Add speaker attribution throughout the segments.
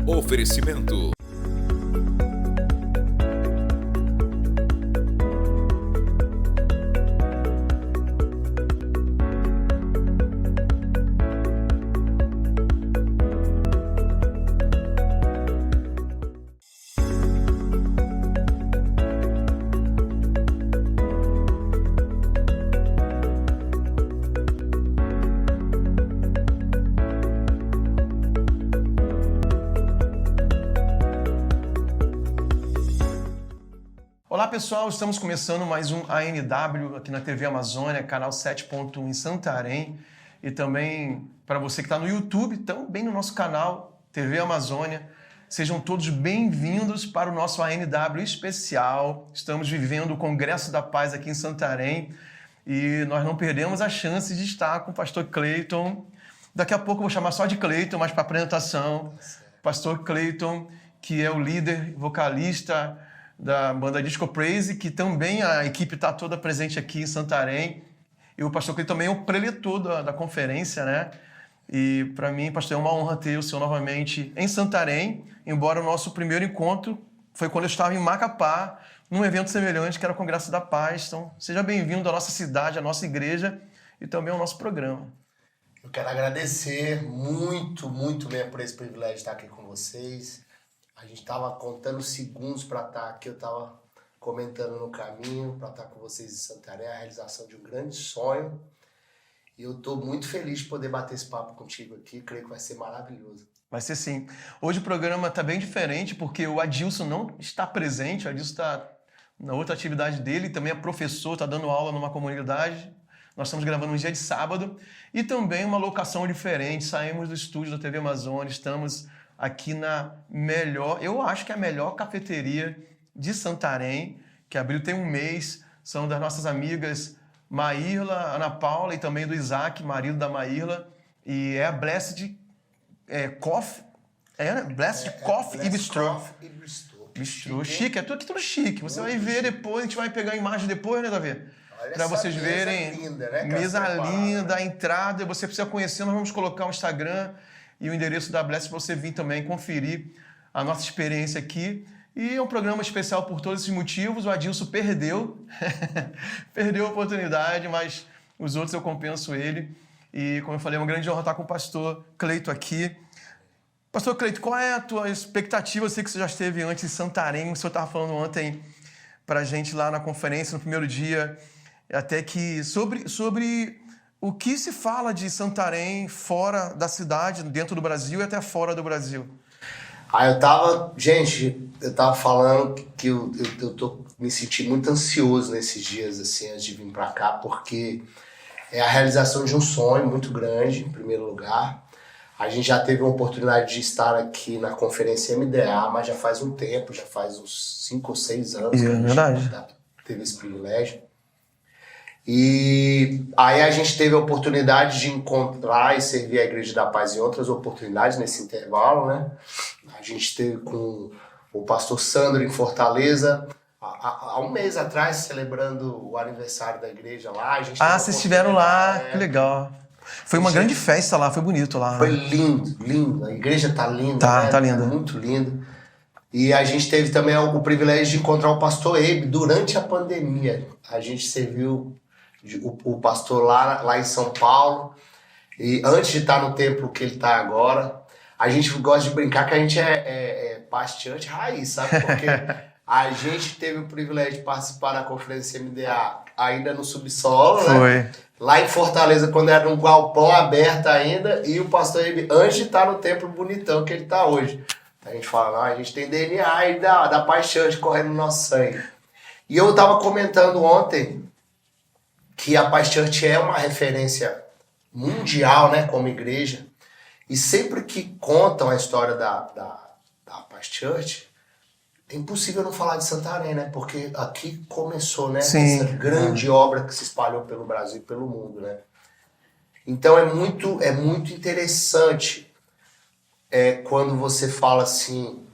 Speaker 1: Oferecimento.
Speaker 2: Olá pessoal, estamos começando mais um ANW aqui na TV Amazônia, canal 7.1 em Santarém, e também para você que está no YouTube, também no nosso canal TV Amazônia. Sejam todos bem-vindos para o nosso ANW especial. Estamos vivendo o Congresso da Paz aqui em Santarém e nós não perdemos a chance de estar com o pastor Cleiton. Daqui a pouco eu vou chamar só de Cleiton, mas para apresentação, pastor Cleiton, que é o líder vocalista da banda Disco Praise, que também a equipe está toda presente aqui em Santarém. E o pastor Cleiton também é o preletor da conferência, né? E para mim, pastor, é uma honra ter o senhor novamente em Santarém, embora o nosso primeiro encontro foi quando eu estava em Macapá, num evento semelhante, que era o Congresso da Paz. Então, seja bem-vindo à nossa cidade, à nossa igreja e também ao nosso programa.
Speaker 3: Eu quero agradecer muito mesmo por esse privilégio de estar aqui com vocês. A gente estava contando segundos para estar aqui, eu estava comentando no caminho para estar com vocês em Santarém, a realização de um grande sonho. E eu estou muito feliz de poder bater esse papo contigo aqui, creio que vai ser maravilhoso.
Speaker 2: Vai ser sim. Hoje o programa está bem diferente porque o Adilson não está presente, o Adilson está na outra atividade dele, também é professor, está dando aula numa comunidade. Nós estamos gravando um dia de sábado e também uma locação diferente, saímos do estúdio da TV Amazônia, estamos aqui na melhor, eu acho que é a melhor cafeteria de Santarém, que abriu tem um mês, são das nossas amigas Maírla, Ana Paula e também do Isaac, marido da Maírla, e é a Blessed Coffee, Blessed Coffee e Bistrô. Bistrô, chique, é tudo chique, você vai ver depois, a gente vai pegar a imagem depois, né, Davi? Para vocês verem,
Speaker 3: linda, né,
Speaker 2: mesa linda, a entrada, você precisa conhecer, nós vamos colocar o Instagram e o endereço da Bless para você vir também conferir a nossa experiência aqui. E é um programa especial por todos esses motivos. O Adilson perdeu, perdeu a oportunidade, mas os outros eu compenso ele. E, como eu falei, é uma grande honra estar com o pastor Cleiton aqui. Pastor Cleiton, qual é a tua expectativa? Eu sei que você já esteve antes em Santarém, o senhor estava falando ontem para a gente lá na conferência, no primeiro dia, até que sobre o que se fala de Santarém fora da cidade, dentro do Brasil e até fora do Brasil?
Speaker 3: Eu tava falando que eu tô me sentindo muito ansioso nesses dias, assim, antes de vir pra cá, porque é a realização de um sonho muito grande, em primeiro lugar. A gente já teve a oportunidade de estar aqui na conferência MDA, mas já faz um tempo, já faz uns 5 ou 6 anos que a gente teve esse privilégio. E aí a gente teve a oportunidade de encontrar e servir a Igreja da Paz em outras oportunidades nesse intervalo, né? A gente esteve com o pastor Sandro em Fortaleza há um mês atrás, celebrando o aniversário da igreja lá.
Speaker 2: Vocês estiveram lá, que legal. Foi uma grande festa lá, foi bonito lá.
Speaker 3: Foi lindo. A igreja tá linda, né?
Speaker 2: Tá linda.
Speaker 3: Muito linda. E a gente teve também o privilégio de encontrar o pastor Abe durante a pandemia. A gente serviu o pastor lá em São Paulo, e antes de estar no templo que ele está agora. A gente gosta de brincar que a gente é pasteante raiz, sabe? Porque a gente teve o privilégio de participar da conferência MDA ainda no subsolo, né? Lá em Fortaleza, quando era um galpão aberto ainda, e o pastor Abe, antes de estar no templo bonitão que ele está hoje. A gente fala, não, a gente tem DNA aí da paixão correndo no nosso sangue. E eu estava comentando ontem que a Paz Church é uma referência mundial, né, como igreja. E sempre que contam a história da Paz Church, é impossível não falar de Santarém, né? Porque aqui começou, né?
Speaker 2: Sim.
Speaker 3: Essa grande obra que se espalhou pelo Brasil e pelo mundo, né? Então é muito interessante quando você fala assim,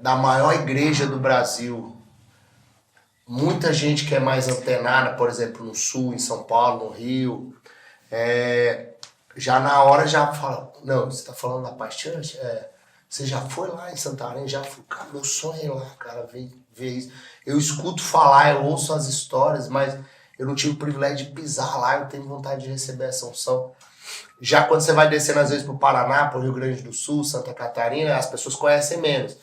Speaker 3: da maior igreja do Brasil. Muita gente que é mais antenada, por exemplo, no Sul, em São Paulo, no Rio, já na hora já fala, não, você está falando da Paz Church? Você já foi lá em Santarém? Já fui. Cara, meu sonho é ir lá, cara, ver isso. Eu escuto falar, eu ouço as histórias, mas eu não tive o privilégio de pisar lá, eu tenho vontade de receber essa unção. Já quando você vai descendo, às vezes, pro Paraná, pro Rio Grande do Sul, Santa Catarina, as pessoas conhecem menos.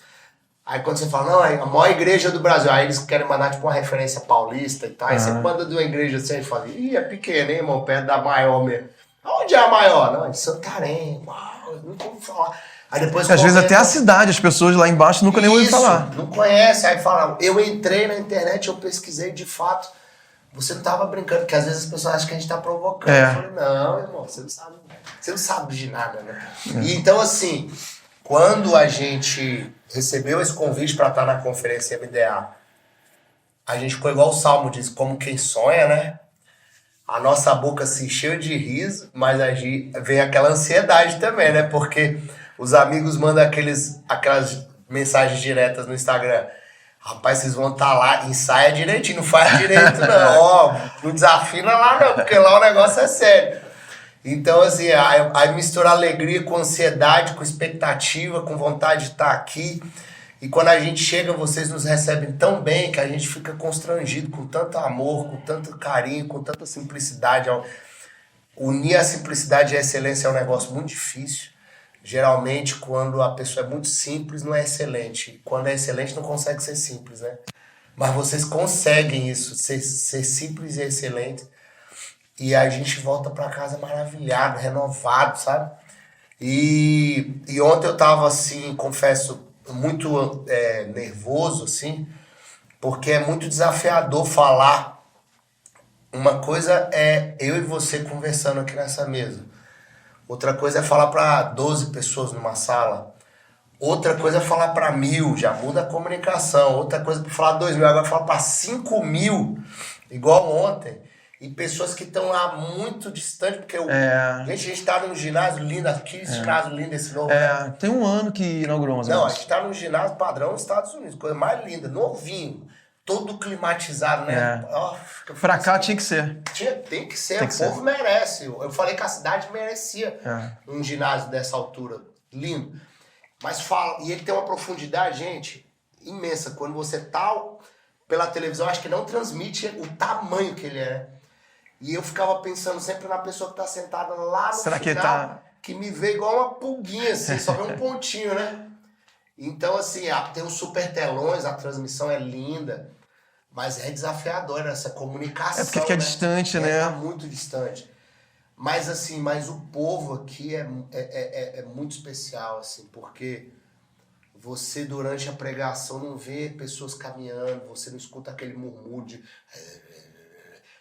Speaker 3: Aí quando você fala, não, é a maior igreja do Brasil, aí eles querem mandar tipo uma referência paulista e tal. Aí você manda de uma igreja assim, a gente fala, ih, é pequena, hein, irmão, perto da maior mesmo. Onde é a maior? Não, é de Santarém. Uau, eu nunca ouvi falar. Aí depois
Speaker 2: Às vezes até a cidade, as pessoas lá embaixo nunca nem ouviram falar.
Speaker 3: Não conhece. Aí fala, eu entrei na internet, eu pesquisei de fato. Você não tava brincando, porque às vezes as pessoas acham que a gente tá provocando. Eu falei, não, irmão, você não sabe de nada, né? E então, assim, quando a gente recebeu esse convite para estar na conferência MDA, a gente ficou igual o Salmo diz, como quem sonha, né? A nossa boca se encheu de riso, mas vem aquela ansiedade também, né? Porque os amigos mandam aquelas mensagens diretas no Instagram. Rapaz, vocês vão estar lá, ensaia direitinho, não faz direito não, ó, não desafina lá não, porque lá o negócio é sério. Então, assim, aí mistura alegria com ansiedade, com expectativa, com vontade de estar aqui. E quando a gente chega, vocês nos recebem tão bem que a gente fica constrangido com tanto amor, com tanto carinho, com tanta simplicidade. Unir a simplicidade e a excelência é um negócio muito difícil. Geralmente, quando a pessoa é muito simples, não é excelente. Quando é excelente, não consegue ser simples, né? Mas vocês conseguem isso, ser simples e excelente. E a gente volta para casa maravilhado, renovado, sabe? E ontem eu tava, assim, confesso, muito nervoso, assim, porque é muito desafiador falar. Uma coisa é eu e você conversando aqui nessa mesa. Outra coisa é falar para 12 pessoas numa sala. Outra coisa é falar para 1.000, já muda a comunicação. Outra coisa é falar 2.000, agora falar para 5.000, igual ontem. E pessoas que estão lá muito distante, porque a gente tá num ginásio lindo aqui, esse ginásio lindo, esse novo.
Speaker 2: Tem um ano que inaugurou, mais ou
Speaker 3: Não,
Speaker 2: menos.
Speaker 3: a gente tá num ginásio padrão nos Estados Unidos, coisa mais linda, novinho, todo climatizado, né?
Speaker 2: Pra cá tinha que ser.
Speaker 3: Tem que ser, o povo merece. Eu falei que a cidade merecia um ginásio dessa altura, lindo. Mas e ele tem uma profundidade, gente, imensa. Quando você tá pela televisão, acho que não transmite o tamanho que ele é. E eu ficava pensando sempre na pessoa que tá sentada lá no final, que me vê igual uma pulguinha, assim, só vê um pontinho, né? Então, assim, tem os super telões, a transmissão é linda, mas é desafiador essa comunicação.
Speaker 2: É porque fica distante, né?
Speaker 3: É muito distante. Mas, assim, o povo aqui é muito especial, assim, porque você, durante a pregação, não vê pessoas caminhando, você não escuta aquele murmúrio de...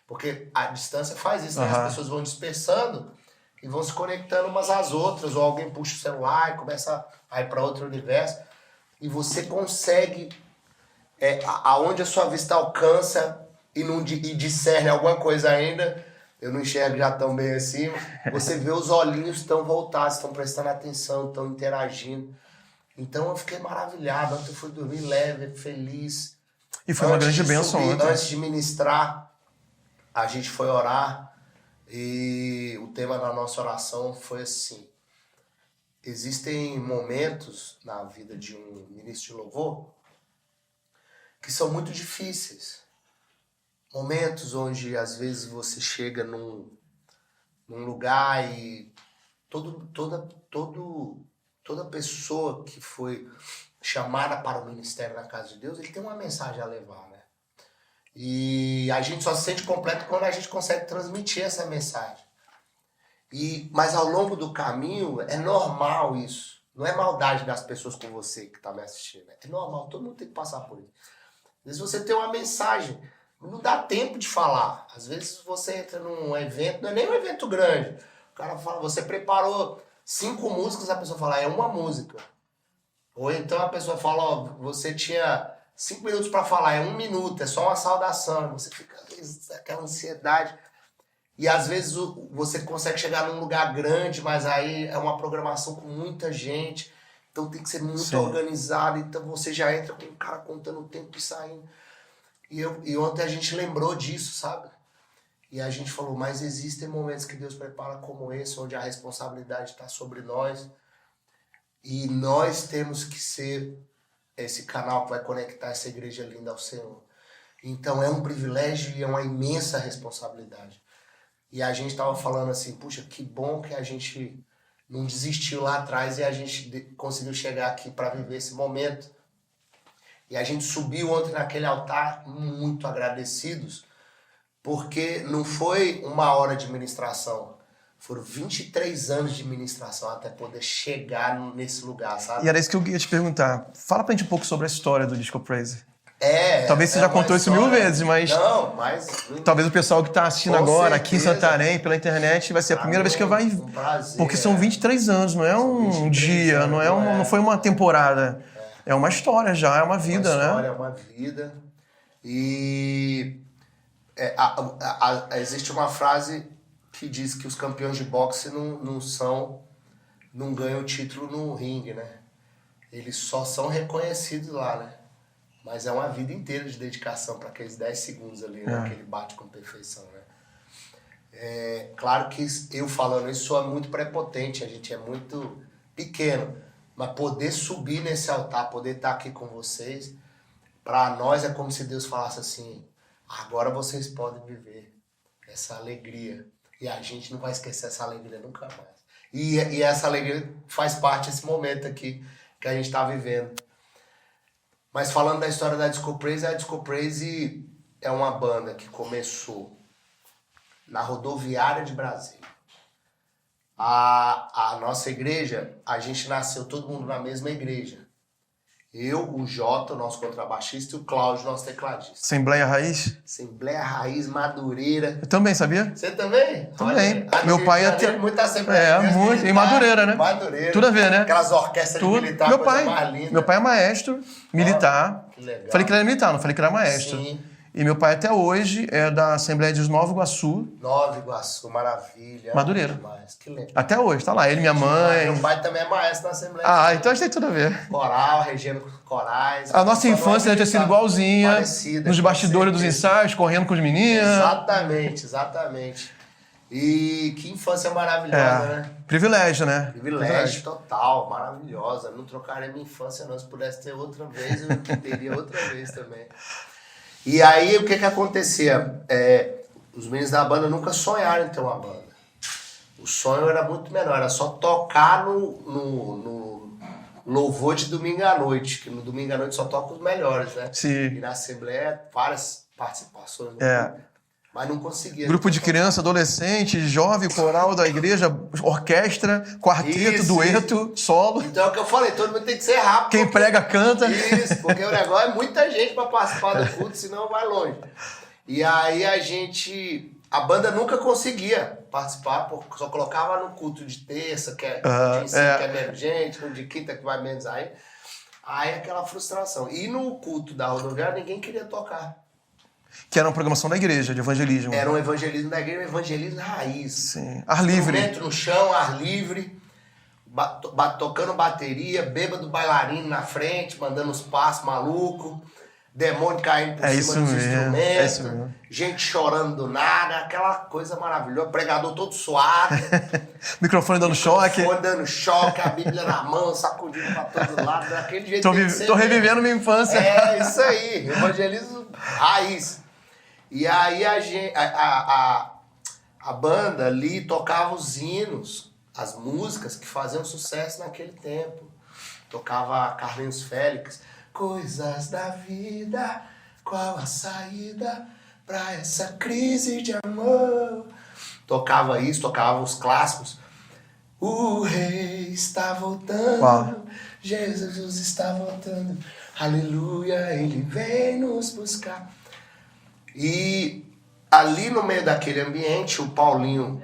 Speaker 3: Porque a distância faz isso, né? As pessoas vão dispersando e vão se conectando umas às outras, ou alguém puxa o celular e começa a ir para outro universo, e você consegue, aonde a sua vista alcança e discerne alguma coisa ainda, eu não enxergo já tão bem assim, você vê os olhinhos estão voltados, estão prestando atenção, estão interagindo. Então eu fiquei maravilhado, ontem eu fui dormir leve, feliz.
Speaker 2: E foi uma grande bênção ontem.
Speaker 3: Antes de ministrar, a gente foi orar e o tema da nossa oração foi assim: existem momentos na vida de um ministro de louvor que são muito difíceis. Momentos onde às vezes você chega num lugar e toda pessoa que foi chamada para o ministério na casa de Deus, ele tem uma mensagem a levar, né? E a gente só se sente completo quando a gente consegue transmitir essa mensagem. Mas ao longo do caminho, é normal isso. Não é maldade das pessoas com você que está me assistindo. É normal, todo mundo tem que passar por isso. Às vezes você tem uma mensagem, não dá tempo de falar. Às vezes você entra num evento, não é nem um evento grande. O cara fala, você preparou 5 músicas, a pessoa fala, é uma música. Ou então a pessoa fala, você tinha 5 minutos para falar, é 1 minuto, é só uma saudação. Você fica aquela ansiedade. E às vezes você consegue chegar num lugar grande, mas aí é uma programação com muita gente. Então tem que ser muito organizado. Então você já entra com o cara contando o tempo e saindo. E ontem a gente lembrou disso, sabe? E a gente falou, mas existem momentos que Deus prepara como esse, onde a responsabilidade está sobre nós. E nós temos que ser esse canal que vai conectar essa igreja linda ao Senhor. Então é um privilégio e é uma imensa responsabilidade. E a gente estava falando assim, puxa, que bom que a gente não desistiu lá atrás e a gente conseguiu chegar aqui para viver esse momento. E a gente subiu ontem naquele altar muito agradecidos, porque não foi uma hora de ministração, foram 23 anos de ministração até poder chegar nesse lugar, sabe?
Speaker 2: E era isso que eu ia te perguntar. Fala pra gente um pouco sobre a história do Disco Praise. Talvez você
Speaker 3: é
Speaker 2: já contou isso 1000 vezes, mas...
Speaker 3: Não, mas...
Speaker 2: Talvez o pessoal que está assistindo
Speaker 3: Com
Speaker 2: agora,
Speaker 3: certeza.
Speaker 2: aqui em Santarém, pela internet, vai ser a primeira vez que vai...
Speaker 3: Um prazer.
Speaker 2: Porque são 23 anos, não é um dia,
Speaker 3: anos,
Speaker 2: não foi uma temporada. É uma história já, é uma vida, né?
Speaker 3: É uma vida. E existe uma frase que diz que os campeões de boxe não ganham o título no ringue, né? Eles só são reconhecidos lá, né? Mas é uma vida inteira de dedicação para aqueles 10 segundos ali, né? Que ele bate com perfeição, né? Claro que eu falando isso soa muito prepotente, a gente é muito pequeno, mas poder subir nesse altar, poder estar aqui com vocês, para nós é como se Deus falasse assim, agora vocês podem viver essa alegria. E a gente não vai esquecer essa alegria nunca mais. E essa alegria faz parte desse momento aqui que a gente está vivendo. Mas falando da história da Disco Praise, a Disco Praise é uma banda que começou na rodoviária de Brasília. A nossa igreja, a gente nasceu todo mundo na mesma igreja. Eu, o Jota, o nosso contrabaixista, e o Cláudio, nosso tecladista.
Speaker 2: Assembleia Raiz?
Speaker 3: Assembleia Raiz Madureira.
Speaker 2: Eu também, sabia?
Speaker 3: Você também?
Speaker 2: Também. Meu pai ia ter...
Speaker 3: Muita Assembleia.
Speaker 2: Muito. Em Madureira, né?
Speaker 3: Madureira.
Speaker 2: Tudo a ver, né?
Speaker 3: Aquelas orquestras de militar,
Speaker 2: meu
Speaker 3: coisa
Speaker 2: pai,
Speaker 3: mais linda.
Speaker 2: Meu pai é maestro, militar.
Speaker 3: Que legal.
Speaker 2: Falei que ele era militar, não falei que ele era maestro.
Speaker 3: Sim.
Speaker 2: E meu pai até hoje é da Assembleia de Nova Iguaçu.
Speaker 3: Nova Iguaçu, maravilha.
Speaker 2: Madureira.
Speaker 3: Demais. Que legal.
Speaker 2: Até hoje, tá lá. Ele e minha mãe.
Speaker 3: Meu pai também é maestro na Assembleia.
Speaker 2: Então acho que tem tudo a ver.
Speaker 3: Coral, regendo corais.
Speaker 2: A nossa infância deve ter sido igualzinha.
Speaker 3: Parecida,
Speaker 2: nos bastidores dos
Speaker 3: certeza.
Speaker 2: ensaios, correndo com os meninos.
Speaker 3: Exatamente. E que infância maravilhosa, né?
Speaker 2: Privilégio, né?
Speaker 3: Privilégio total, maravilhosa. Não trocaria minha infância, não. Se pudesse ter outra vez, eu teria outra vez também. E aí, o que acontecia? Os meninos da banda nunca sonharam em ter uma banda. O sonho era muito menor, era só tocar no louvor de domingo à noite, que no domingo à noite só toca os melhores, né?
Speaker 2: Sim.
Speaker 3: E na Assembleia, várias participações. Mas não conseguia.
Speaker 2: Grupo de criança, adolescente, jovem, coral da igreja, orquestra, quarteto, dueto, solo.
Speaker 3: Então é o que eu falei, todo mundo tem que ser rápido.
Speaker 2: Quem prega, canta.
Speaker 3: Isso, porque o negócio é muita gente para participar do culto, senão vai longe. E aí a banda nunca conseguia participar, porque só colocava no culto de terça, que é que é menos gente, no de quinta que vai menos aí. Aí aquela frustração. E no culto da rodoviária ninguém queria tocar.
Speaker 2: Que era uma programação da igreja, de evangelismo.
Speaker 3: Era um evangelismo da igreja, um evangelismo raiz.
Speaker 2: Sim. Ar livre.
Speaker 3: Instrumento no chão, ar livre, tocando bateria, bêbado bailarino na frente, mandando os passos malucos, demônio caindo por cima dos instrumentos, gente chorando do nada, aquela coisa maravilhosa, pregador todo suado.
Speaker 2: Microfone dando choque.
Speaker 3: Microfone dando choque, a Bíblia na mão, sacudindo pra todo lado, daquele jeito.
Speaker 2: Tô revivendo minha infância.
Speaker 3: É isso aí, evangelismo raiz. E aí a banda ali tocava os hinos, as músicas que faziam sucesso naquele tempo. Tocava Carlinhos Félix, coisas da vida, qual a saída pra essa crise de amor? Tocava isso, tocava os clássicos. O rei está voltando,
Speaker 2: Uau.
Speaker 3: Jesus está voltando, aleluia, ele vem nos buscar. E ali no meio daquele ambiente, o Paulinho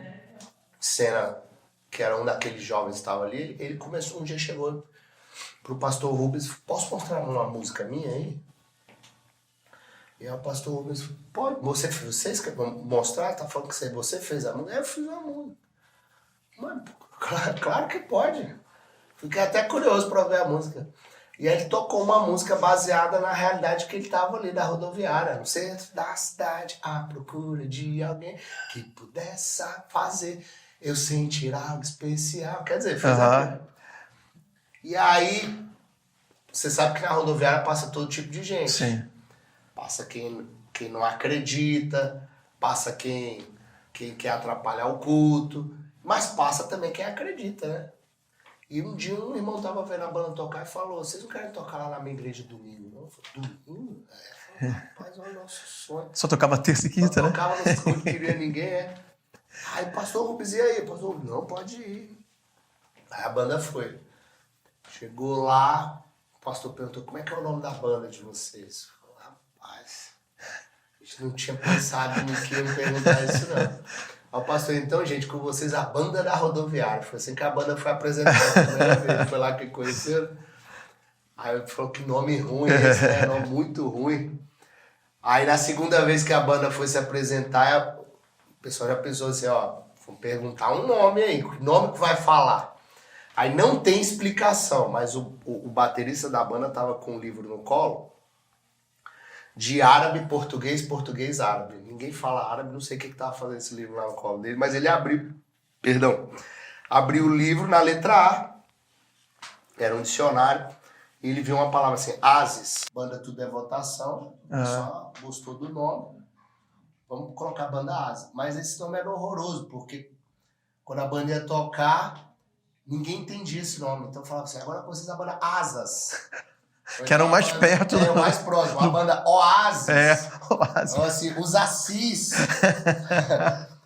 Speaker 3: Sena, que era um daqueles jovens que estava ali, ele começou, um dia chegou pro pastor Rubens, posso mostrar uma música minha aí? E aí o pastor Rubens, pode, vocês querem mostrar? Tá falando que você fez a música? Eu fiz a música. Mas, claro que pode. Fiquei até curioso para ver a música. E aí ele tocou uma música baseada na realidade que ele estava ali da rodoviária, no centro da cidade, à procura de alguém que pudesse fazer eu sentir algo especial. Quer dizer, fez aquilo. E aí, você sabe que na rodoviária passa todo tipo de gente.
Speaker 2: Sim.
Speaker 3: Passa quem não acredita, passa quem quer atrapalhar o culto, mas passa também quem acredita, né? E um dia um irmão tava vendo a banda tocar e falou, vocês não querem tocar lá na minha igreja domingo, não? Eu falei, domingo? Eu falei, rapaz, é o nosso sonho.
Speaker 2: Só tocava terça e quinta, né?
Speaker 3: Tocava nos que não queria ninguém, Aí, pastor Rubens, e aí? Pastor Rubens, não, pode ir. Aí a banda foi. Chegou lá, o pastor perguntou, como é que é o nome da banda de vocês? Eu falei, rapaz, a gente não tinha pensado no que ia me perguntar isso, não. Aí o pastor, então, gente, com vocês, a banda da rodoviária. Foi assim que a banda foi apresentada a primeira vez. Foi lá que conheceram. Aí ele falou que nome ruim esse, né? Nome muito ruim. Aí na segunda vez que a banda foi se apresentar, o pessoal já pensou assim, ó, vamos perguntar um nome aí, que nome que vai falar? Aí não tem explicação, mas o baterista da banda tava com um livro no colo, de árabe, português, português, árabe. Ninguém fala árabe, não sei o que tava fazendo esse livro lá no colo dele, mas ele abriu o livro na letra A, era um dicionário, e ele viu uma palavra assim, Ases, banda tudo é votação, só gostou do nome, vamos colocar banda Ases. Mas esse nome era horroroso, porque quando a banda ia tocar, ninguém entendia esse nome, então falava assim, agora vocês a banda Asas.
Speaker 2: Que eram mais perto.
Speaker 3: O mais próximo. A banda Oasis.
Speaker 2: Oasis.
Speaker 3: Então, assim, os Assis.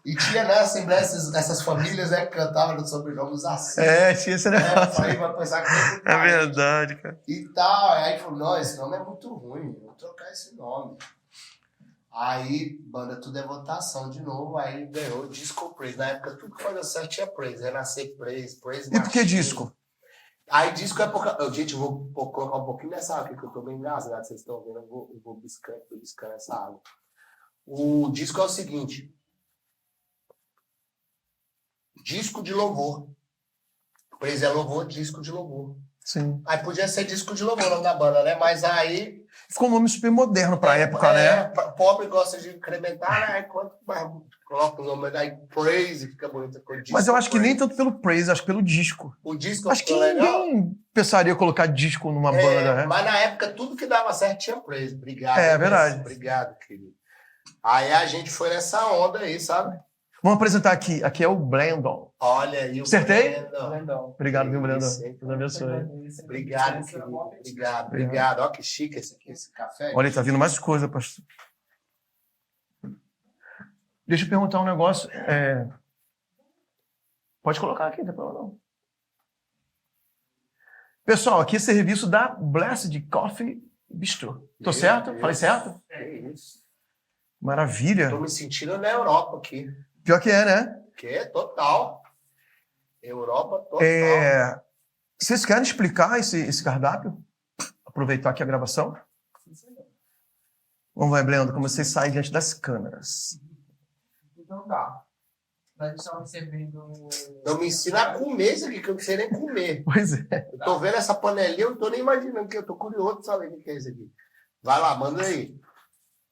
Speaker 3: E tinha na Assembleia essas famílias, né, que cantavam no sobrenome dos Assis.
Speaker 2: Tinha esse negócio.
Speaker 3: Aí vai pensar que
Speaker 2: é verdade, cara.
Speaker 3: E tal. Aí falou, não, esse nome é muito ruim. Vou trocar esse nome. Aí, banda Tudo é Votação de novo. Aí ganhou Disco Praise. Na época, tudo que fazia certo tinha Praise. Renascer Praise, Praise
Speaker 2: E por que disco?
Speaker 3: Aí disco é porque... Gente, eu vou colocar um pouquinho dessa água aqui, que eu tô bem engasgado, vocês estão vendo, eu vou biscando essa água. O disco é o seguinte. Disco de louvor. Praise é louvor, disco de louvor.
Speaker 2: Sim.
Speaker 3: Aí podia ser disco de louvor, o nome da banda, né? Mas aí...
Speaker 2: Ficou um nome super moderno pra época, né?
Speaker 3: Pobre gosta de incrementar, né? Aí quanto mais coloca o nome, aí Praise, fica bonito.
Speaker 2: Mas eu acho que nem tanto pelo Praise, acho que pelo disco.
Speaker 3: O disco
Speaker 2: acho que
Speaker 3: legal.
Speaker 2: Ninguém pensaria em colocar disco numa banda, né?
Speaker 3: Mas na época tudo que dava certo tinha Praise. Obrigado.
Speaker 2: É verdade.
Speaker 3: Obrigado, querido. Aí a gente foi nessa onda aí, sabe?
Speaker 2: Vamos apresentar aqui. Aqui é o Brandon.
Speaker 3: Olha aí o
Speaker 2: Acertei?
Speaker 3: Brandon.
Speaker 2: Obrigado, viu, Brandon? Deus abençoe.
Speaker 3: Obrigado, querido. Obrigado. Olha que chique esse café.
Speaker 2: Olha, tá vindo mais coisa, pastor. Deixa eu perguntar um negócio. Pode colocar aqui, não tem problema não. Pessoal, aqui é serviço da Blessed Coffee Bistro. Tô certo? Falei certo?
Speaker 3: É isso.
Speaker 2: Maravilha.
Speaker 3: Tô me sentindo na Europa aqui.
Speaker 2: Pior que é, né?
Speaker 3: Que é total. Europa total.
Speaker 2: Vocês querem explicar esse cardápio? Aproveitar aqui a gravação? Vamos lá, Brendo, como vocês saem diante das câmeras.
Speaker 1: Então tá. Nós estamos servindo...
Speaker 3: Não me ensina a comer isso aqui, que eu não sei nem comer.
Speaker 2: Pois é.
Speaker 3: Eu tô vendo essa panelinha, eu não tô nem imaginando, que eu tô curioso de saber o que é isso aqui. Vai lá, manda aí.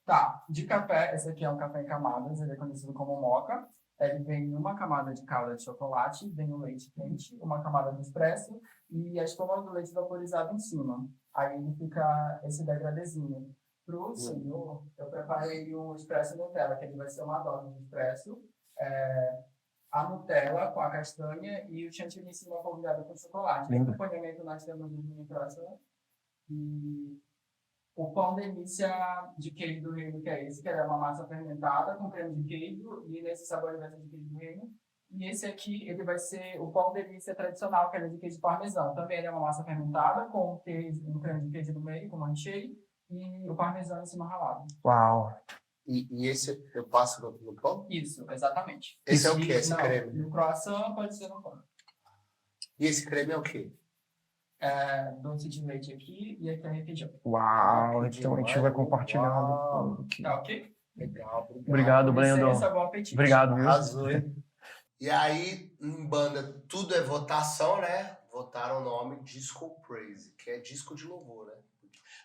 Speaker 1: Tá, de café, esse aqui é um café em camadas, ele é conhecido como moca. Ele vem uma camada de calda de chocolate, vem o leite quente, uma camada de espresso e a espuma do leite vaporizado em cima. Aí ele fica esse degradezinho. Pro senhor, eu preparei um espresso Nutella, que ele vai ser uma dose de espresso, a Nutella com a castanha e o chantilly em cima polvilhado com chocolate. No acompanhamento nós temos o mini croissant e o pão delícia de queijo do reino, que é esse, que é uma massa fermentada com creme de queijo e nesse sabor ele vai ser de queijo do reino. E esse aqui, ele vai ser o pão delícia tradicional, que é de queijo parmesão. Também ele é uma massa fermentada com um creme de queijo no meio, com recheio, e o parmesão em cima ralado.
Speaker 2: Uau!
Speaker 3: E esse eu passo no pão?
Speaker 1: Isso, exatamente.
Speaker 3: Esse é o quê, esse creme?
Speaker 1: No croissant pode ser no pão.
Speaker 3: E esse creme é o quê?
Speaker 1: Doce de leite aqui e aqui é requeijão.
Speaker 2: Uau! Então a gente vai compartilhando aqui.
Speaker 1: Tá ok?
Speaker 3: Legal.
Speaker 2: Obrigado, Brandon.
Speaker 1: Bom apetite.
Speaker 2: Obrigado, viu?
Speaker 3: Arrasou, hein? E aí, em banda, tudo é votação, né? Votaram o nome Disco Praise, que é disco de louvor, né?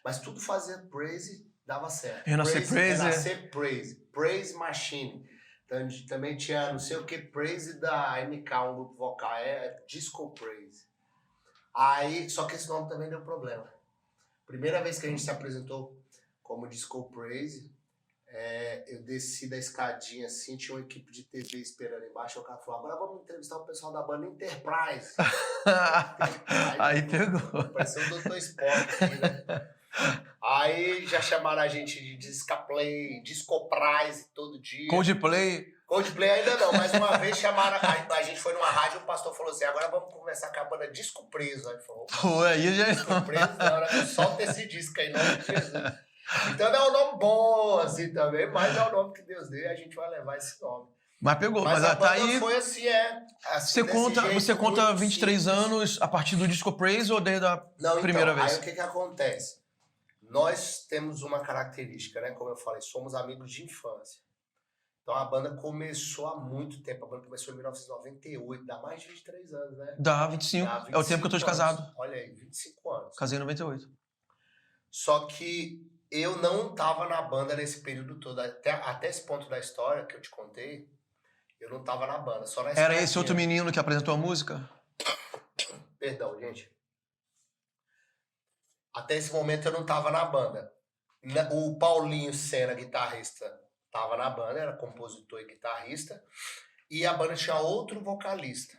Speaker 3: Mas tudo fazia praise, dava certo.
Speaker 2: Renascer Praise.
Speaker 3: Renascer Praise. Praise Machine. Então, também tinha não sei o que, Praise da MK, um grupo vocal. É Disco Praise. Aí, só que esse nome também deu problema. Primeira vez que a gente se apresentou como Disco Praise, eu desci da escadinha assim, tinha uma equipe de TV esperando embaixo, o cara falou, agora vamos entrevistar o pessoal da banda Enterprise.
Speaker 2: Aí pegou.
Speaker 3: Pareceu o Dr. Spock aqui, né? Aí já chamaram a gente de Discaplay, Discoprise todo dia.
Speaker 2: Coldplay.
Speaker 3: Coldplay ainda não, mas uma vez chamaram, a gente foi numa rádio, o pastor falou assim, agora vamos conversar com a banda Disco Preso. Aí falou,
Speaker 2: Pô, aí já...
Speaker 3: Disco Preso, na hora que solta esse disco aí, em nome de Jesus. Então não é um nome bom assim também, mas é o nome que Deus deu e a gente vai levar esse nome.
Speaker 2: Mas pegou, mas
Speaker 3: a
Speaker 2: tá
Speaker 3: banda
Speaker 2: aí...
Speaker 3: foi assim, assim,
Speaker 2: Você conta
Speaker 3: muito
Speaker 2: 23
Speaker 3: simples.
Speaker 2: anos a partir do Disco Praise ou desde a
Speaker 3: Não,
Speaker 2: primeira
Speaker 3: então,
Speaker 2: vez?
Speaker 3: aí o que acontece? Nós temos uma característica, né? Como eu falei, somos amigos de infância. Então a banda começou há muito tempo. A banda começou em 1998, dá mais de 23 anos, né?
Speaker 2: Dá 25.
Speaker 3: Dá
Speaker 2: É o tempo que eu tô de
Speaker 3: anos.
Speaker 2: casado.
Speaker 3: Olha aí, 25 anos.
Speaker 2: Casei em 98.
Speaker 3: Só que eu não tava na banda nesse período todo. Até esse ponto da história que eu te contei, eu não tava na banda, só na
Speaker 2: Era
Speaker 3: escadinha.
Speaker 2: esse outro menino que apresentou a música?
Speaker 3: Perdão, gente. Até esse momento eu não tava na banda. O Paulinho Sena, guitarrista, tava na banda, era compositor e guitarrista. E a banda tinha outro vocalista.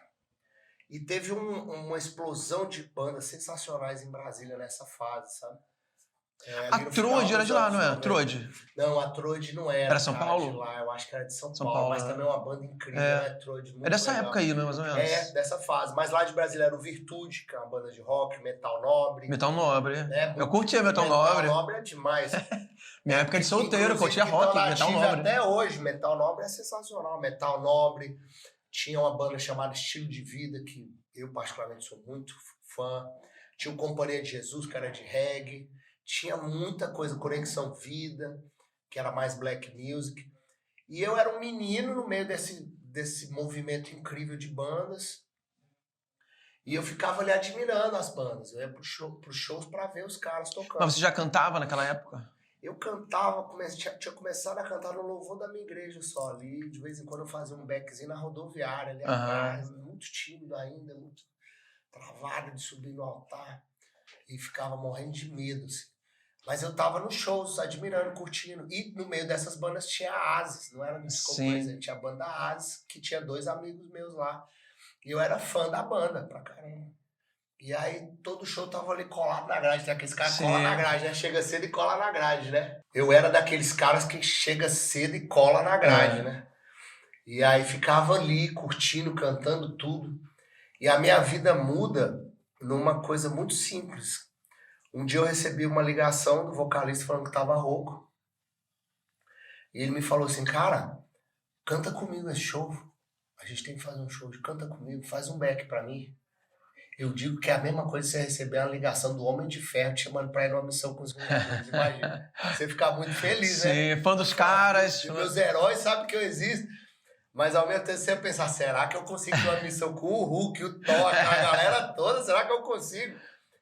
Speaker 3: E teve uma explosão de bandas sensacionais em Brasília nessa fase, sabe?
Speaker 2: A Trode era de lá, não é? Trode?
Speaker 3: Não, a Trode não era.
Speaker 2: Era São Paulo?
Speaker 3: De lá, eu acho que era de São
Speaker 2: São
Speaker 3: Paulo,
Speaker 2: Paulo,
Speaker 3: mas
Speaker 2: né?
Speaker 3: também é uma banda incrível,
Speaker 2: É.
Speaker 3: né? Trode, muito
Speaker 2: É dessa
Speaker 3: legal.
Speaker 2: época aí, né? Mais ou menos.
Speaker 3: É, dessa fase. Mas lá de Brasília era o Virtude, que é uma banda de rock, metal nobre.
Speaker 2: Metal Nobre.
Speaker 3: Né?
Speaker 2: Eu curtia Metal Nobre.
Speaker 3: Metal Nobre é demais.
Speaker 2: Minha época de solteiro, eu curtia rock, Metal Nobre.
Speaker 3: Até hoje, Metal Nobre é sensacional. Metal Nobre. Tinha uma banda chamada Estilo de Vida, que eu particularmente sou muito fã. Tinha o Companhia de Jesus, que era de reggae. Tinha muita coisa, Conexão Vida, que era mais black music. E eu era um menino no meio desse movimento incrível de bandas. E eu ficava ali admirando as bandas. Eu ia pros shows pra ver os caras tocando.
Speaker 2: Mas você já cantava naquela época?
Speaker 3: Eu cantava, tinha começado a cantar no louvor da minha igreja só ali. De vez em quando eu fazia um backzinho na rodoviária ali atrás. Muito tímido ainda, muito travado de subir no altar. E ficava morrendo de medo, assim. Mas eu tava nos shows, admirando, curtindo. E no meio dessas bandas tinha a Asis, não era no Disco Praise, tinha a banda Asis, que tinha 2 amigos meus lá. E eu era fã da banda, pra caramba. E aí todo show tava ali colado na grade, né? Aqueles caras colam na grade, né? Chega cedo e cola na grade, né? Eu era daqueles caras que chega cedo e cola na grade, né? E aí ficava ali, curtindo, cantando tudo. E a minha vida muda numa coisa muito simples. Um dia eu recebi uma ligação do vocalista falando que tava rouco. E ele me falou assim, cara, canta comigo esse show. A gente tem que fazer um show de canta comigo, faz um back pra mim. Eu digo que é a mesma coisa você receber uma ligação do Homem de Ferro te chamando pra ir numa missão com os Vingadores. Imagina. Você ficar muito feliz, né?
Speaker 2: Sim, fã dos caras.
Speaker 3: Meus heróis sabem que eu existo. Mas ao mesmo tempo você vai pensar, será que eu consigo ir numa missão com o Hulk, o Thor, a galera toda? Será que eu consigo?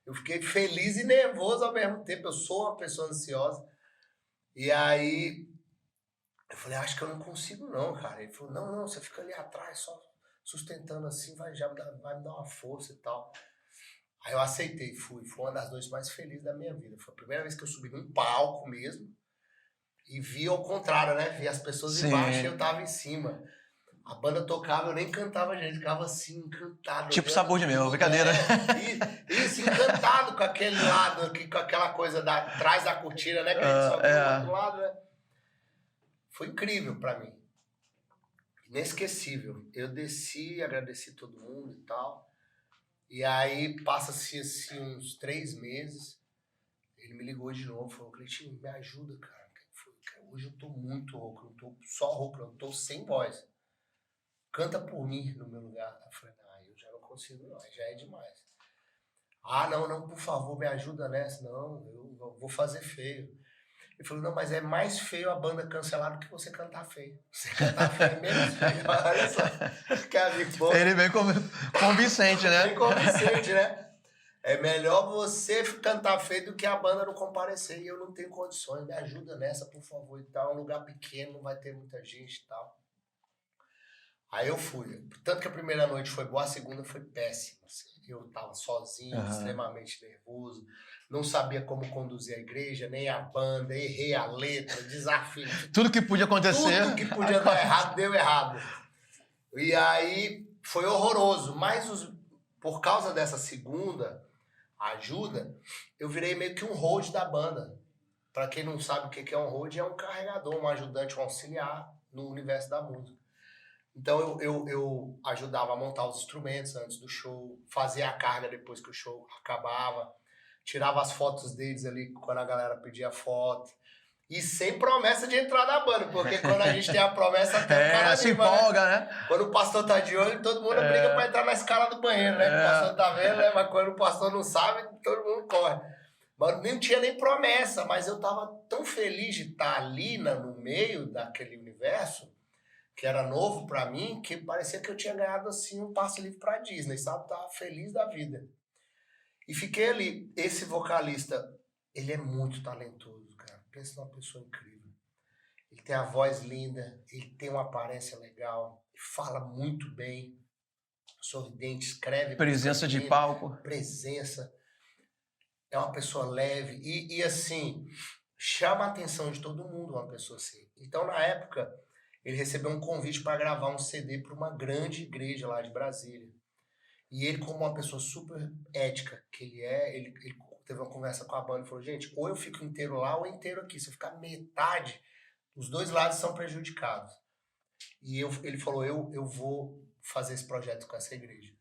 Speaker 3: Eu fiquei feliz e nervoso ao mesmo tempo. Eu sou uma pessoa ansiosa. E aí, eu falei, acho que eu não consigo não, cara. Ele falou, não, você fica ali atrás, só sustentando assim, vai me dar uma força e tal. Aí eu aceitei, fui. Foi uma das noites mais felizes da minha vida. Foi a primeira vez que eu subi num palco mesmo. E vi ao contrário, né? Vi as pessoas embaixo e eu tava em cima. A banda tocava, eu nem cantava, gente, ficava assim, encantado.
Speaker 2: Tipo Sabor de Mel, brincadeira.
Speaker 3: Isso, encantado com aquele lado, com aquela coisa atrás da cortina, né? Que a gente só viu do outro lado, né? Foi incrível pra mim. Inesquecível. Eu desci, agradeci todo mundo e tal. E aí, passa-se assim, uns 3 meses, ele me ligou de novo, falou, Cleitinho, me ajuda, cara. Hoje eu tô muito rouco, não tô só rouco, eu tô sem voz. Canta por mim no meu lugar. Eu falei, eu já não consigo não, já é demais. Não, por favor, me ajuda nessa. Não, eu vou fazer feio. Ele falou, não, mas é mais feio a banda cancelar do que você cantar feio. Você cantar feio é menos feio. Olha só, que amigo bom.
Speaker 2: Ele vem convincente, né?
Speaker 3: Bem convincente, né? É melhor você cantar feio do que a banda não comparecer. E eu não tenho condições, me ajuda nessa, por favor. E tal. É um lugar pequeno, não vai ter muita gente e tal. Aí eu fui. Tanto que a primeira noite foi boa, a segunda foi péssima. Assim. eu estava sozinho, extremamente nervoso, não sabia como conduzir a igreja, nem a banda, errei a letra, desafio.
Speaker 2: Tudo que podia acontecer.
Speaker 3: Tudo que podia dar errado, deu errado. E aí foi horroroso, mas por causa dessa segunda ajuda, eu virei meio que um road da banda. Para quem não sabe o que é um road, é um carregador, um ajudante, um auxiliar no universo da música. Então eu ajudava a montar os instrumentos antes do show, fazia a carga depois que o show acabava, tirava as fotos deles ali quando a galera pedia foto. E sem promessa de entrar na banda, porque quando a gente tem a promessa, até o cara
Speaker 2: se
Speaker 3: anima,
Speaker 2: empolga, né?
Speaker 3: Quando o pastor tá de olho, todo mundo briga pra entrar na escala do banheiro, né? O pastor tá vendo, né? Mas quando o pastor não sabe, todo mundo corre. Mas não tinha nem promessa, mas eu tava tão feliz de estar ali no meio daquele universo, que era novo pra mim, que parecia que eu tinha ganhado assim um passe livre pra Disney, sabe? Tava feliz da vida. E fiquei ali. Esse vocalista, ele é muito talentoso, cara. Pensa numa pessoa incrível. Ele tem a voz linda, ele tem uma aparência legal, fala muito bem, sorridente, escreve.
Speaker 2: Presença de palco.
Speaker 3: Presença. É uma pessoa leve e assim, chama a atenção de todo mundo uma pessoa assim. Então, na época, ele recebeu um convite para gravar um CD para uma grande igreja lá de Brasília. E ele, como uma pessoa super ética que ele teve uma conversa com a banda e falou, gente, ou eu fico inteiro lá ou inteiro aqui. Se eu ficar metade, os dois lados são prejudicados. E ele falou, eu vou fazer esse projeto com essa igreja.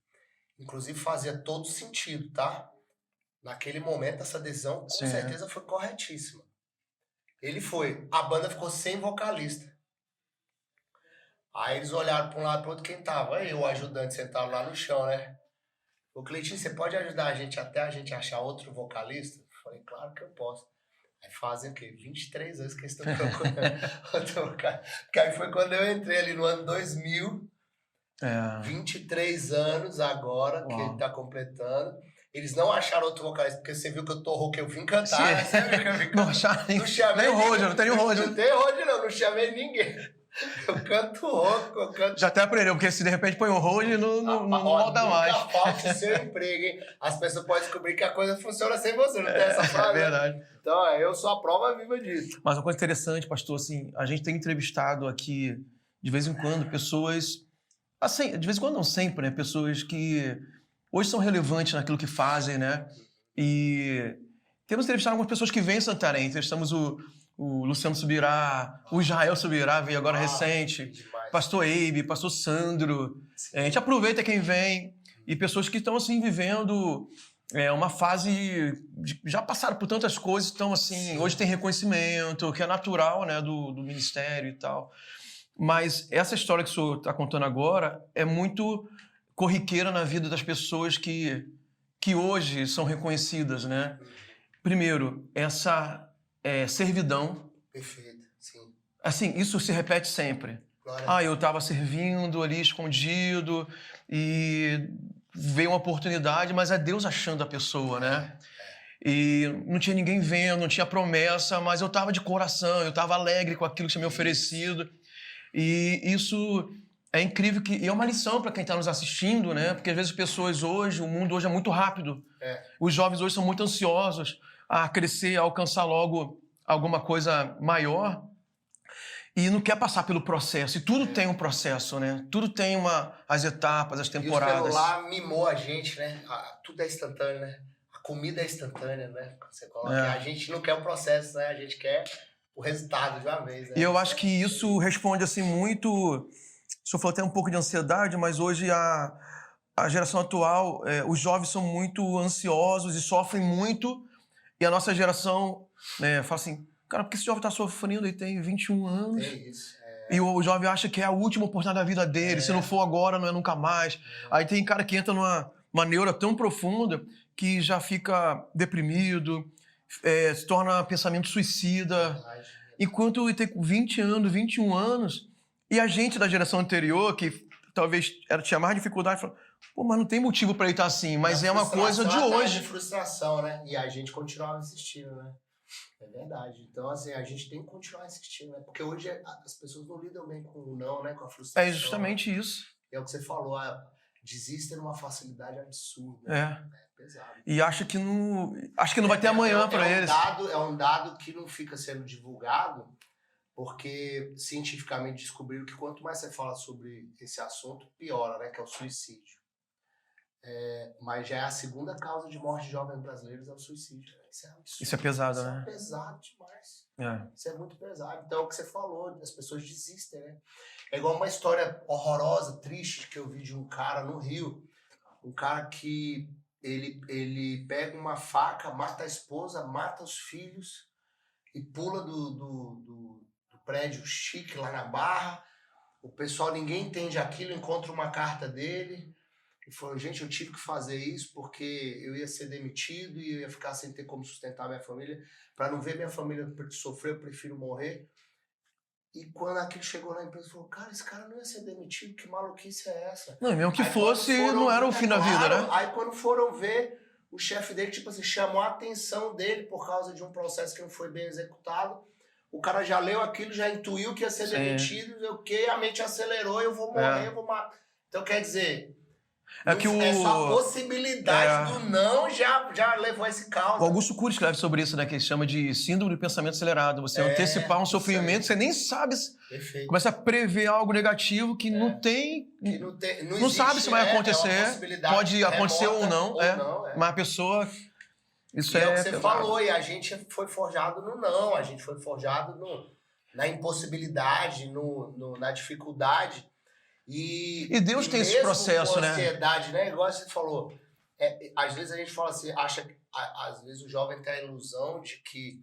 Speaker 3: Inclusive, fazia todo sentido, tá? Naquele momento, essa decisão, com certeza, foi corretíssima. Ele foi. A banda ficou sem vocalista. Aí eles olharam para um lado e para o outro, quem tava? Aí o ajudante sentado lá no chão, né? Ô, Cleitinho, você pode ajudar a gente até a gente achar outro vocalista? Eu falei, claro que eu posso. Aí fazem o quê? 23 anos que eles estão procurando outro vocalista. Porque aí foi quando eu entrei ali no ano 2000. 23 anos agora, que ele tá completando. Eles não acharam outro vocalista, porque você viu que eu tô rouco, eu vim cantar. Né? Você viu que eu vim cantar.
Speaker 2: Não acharam nem
Speaker 3: chamei
Speaker 2: o Roger, não tem nem o Roger.
Speaker 3: Não tem Roger, não chamei ninguém. Eu canto rouco, eu canto...
Speaker 2: Já até aprendeu, porque se de repente põe o Roger, não volta mais.
Speaker 3: Nunca falte seu emprego, hein? As pessoas podem descobrir que a coisa funciona sem você, não tem essa frase?
Speaker 2: É verdade.
Speaker 3: Então, eu sou a prova viva disso.
Speaker 2: Mas uma coisa interessante, pastor, assim, a gente tem entrevistado aqui, de vez em quando, pessoas... Assim, de vez em quando não sempre, né? Pessoas que hoje são relevantes naquilo que fazem, né? E temos entrevistado algumas pessoas que vêm em Santarém. Entrevistamos o Luciano Subirá, o Israel Subirá, veio agora recente, pastor Eibe, pastor Sandro. A gente aproveita quem vem e pessoas que estão, assim, vivendo uma fase... já passaram por tantas coisas, então, assim, hoje tem reconhecimento, que é natural, né? Do ministério e tal. Mas essa história que o senhor está contando agora é muito corriqueira na vida das pessoas que hoje são reconhecidas, né? Primeiro, essa servidão.
Speaker 3: Perfeito, sim.
Speaker 2: Assim, isso se repete sempre. Eu estava servindo ali escondido e veio uma oportunidade, mas é Deus achando a pessoa, né? E não tinha ninguém vendo, não tinha promessa, mas eu estava de coração, eu estava alegre com aquilo que tinha me oferecido. E isso é incrível e é uma lição para quem está nos assistindo, né? Porque às vezes as pessoas hoje, o mundo hoje é muito rápido. Os jovens hoje são muito ansiosos a crescer, a alcançar logo alguma coisa maior e não quer passar pelo processo. E tudo tem um processo, né? Tudo tem as etapas, as temporadas.
Speaker 3: E o celular mimou a gente, né? Tudo é instantâneo, né? A comida é instantânea, né? Você coloca. A gente não quer o processo, né? A gente quer o resultado de uma vez, né?
Speaker 2: E eu acho que isso responde assim muito... O senhor falou até um pouco de ansiedade, mas hoje a geração atual, os jovens são muito ansiosos e sofrem muito, e a nossa geração fala assim, cara, por que esse jovem está sofrendo? Ele tem 21 anos.
Speaker 3: É isso.
Speaker 2: E o jovem acha que é a última oportunidade da vida dele, se não for agora, não é nunca mais. Aí tem cara que entra numa neura tão profunda que já fica deprimido, se torna pensamento suicida. Enquanto ele tem 20 anos, 21 anos, e a gente da geração anterior, que talvez tinha mais dificuldade, fala, pô, mas não tem motivo para ele estar assim, mas é uma coisa de hoje.
Speaker 3: De frustração, né? E a gente continuava insistindo, né? É verdade. Então, assim, a gente tem que continuar insistindo, né? Porque hoje as pessoas não lidam bem com o não, né? Com a frustração.
Speaker 2: É justamente isso.
Speaker 3: É o que você falou, desistem numa facilidade absurda.
Speaker 2: É.
Speaker 3: É pesado.
Speaker 2: E acho que não vai ter amanhã para eles.
Speaker 3: É um dado que não fica sendo divulgado, porque cientificamente descobriram que quanto mais você fala sobre esse assunto, piora, né? Que é o suicídio. Mas já é a segunda causa de morte de jovens brasileiros, é o suicídio. Isso é absurdo.
Speaker 2: Isso é pesado,
Speaker 3: Isso
Speaker 2: né?
Speaker 3: é pesado demais.
Speaker 2: É.
Speaker 3: Isso é muito pesado. Então, é o que você falou, as pessoas desistem, né? É igual uma história horrorosa, triste, que eu vi de um cara no Rio. Um cara que ele pega uma faca, mata a esposa, mata os filhos e pula do prédio chique lá na Barra. O pessoal, ninguém entende aquilo, encontra uma carta dele e falou, gente, eu tive que fazer isso porque eu ia ser demitido e eu ia ficar sem ter como sustentar minha família. Para não ver minha família sofrer, eu prefiro morrer. E quando aquilo chegou na empresa, falou, cara, esse cara não ia ser demitido, que maluquice é essa?
Speaker 2: Não, mesmo que
Speaker 3: Aí,
Speaker 2: fosse, não era o fim da vida, né?
Speaker 3: Aí quando foram ver, o chefe dele, tipo assim, chamou a atenção dele por causa de um processo que não foi bem executado. O cara já leu aquilo, já intuiu que ia ser demitido, a mente acelerou, eu vou morrer, eu vou matar. Então, quer dizer, essa possibilidade do não já levou a esse caos.
Speaker 2: O Augusto Cury escreve sobre isso, né? Que ele chama de síndrome do pensamento acelerado. Você antecipar um sofrimento, você nem sabe.
Speaker 3: Perfeito.
Speaker 2: Começa a prever algo negativo que não tem. Não sabe se vai acontecer. Pode acontecer ou não. Mas a pessoa. Isso
Speaker 3: é
Speaker 2: é
Speaker 3: o que você falou, e a gente foi forjado no não, a gente foi forjado na impossibilidade, na dificuldade.
Speaker 2: E Deus tem esse processo, né?
Speaker 3: Ansiedade, né? Igual você falou. Às vezes a gente fala assim, às vezes o jovem tem a ilusão de que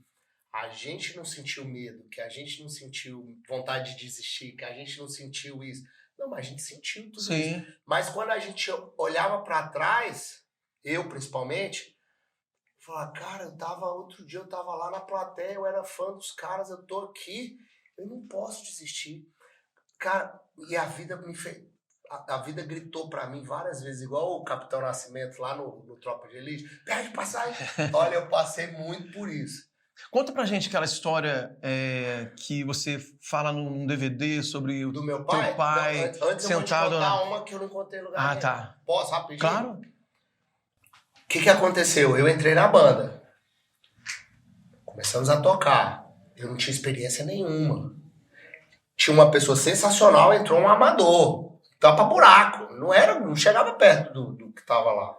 Speaker 3: a gente não sentiu medo, que a gente não sentiu vontade de desistir, que a gente não sentiu isso. Não, mas a gente sentiu tudo isso. Mas quando a gente olhava para trás, eu principalmente, falava, cara, outro dia eu tava lá na plateia, eu era fã dos caras, eu tô aqui, eu não posso desistir. Cara, e a vida me fez. A vida gritou pra mim várias vezes, igual o Capitão Nascimento lá no Tropa de Elite. Perde passagem. Olha, eu passei muito por isso.
Speaker 2: Conta pra gente aquela história que você fala num DVD sobre
Speaker 3: do meu pai?
Speaker 2: Teu pai
Speaker 3: não, antes
Speaker 2: sentado
Speaker 3: eu vou te contar uma que eu não contei no lugar nenhum.
Speaker 2: Tá.
Speaker 3: Posso, rapidinho?
Speaker 2: Claro.
Speaker 3: O que aconteceu? Eu entrei na banda. Começamos a tocar. Eu não tinha experiência nenhuma. Tinha uma pessoa sensacional, entrou um amador. Tava pra buraco. Não chegava perto do que tava lá.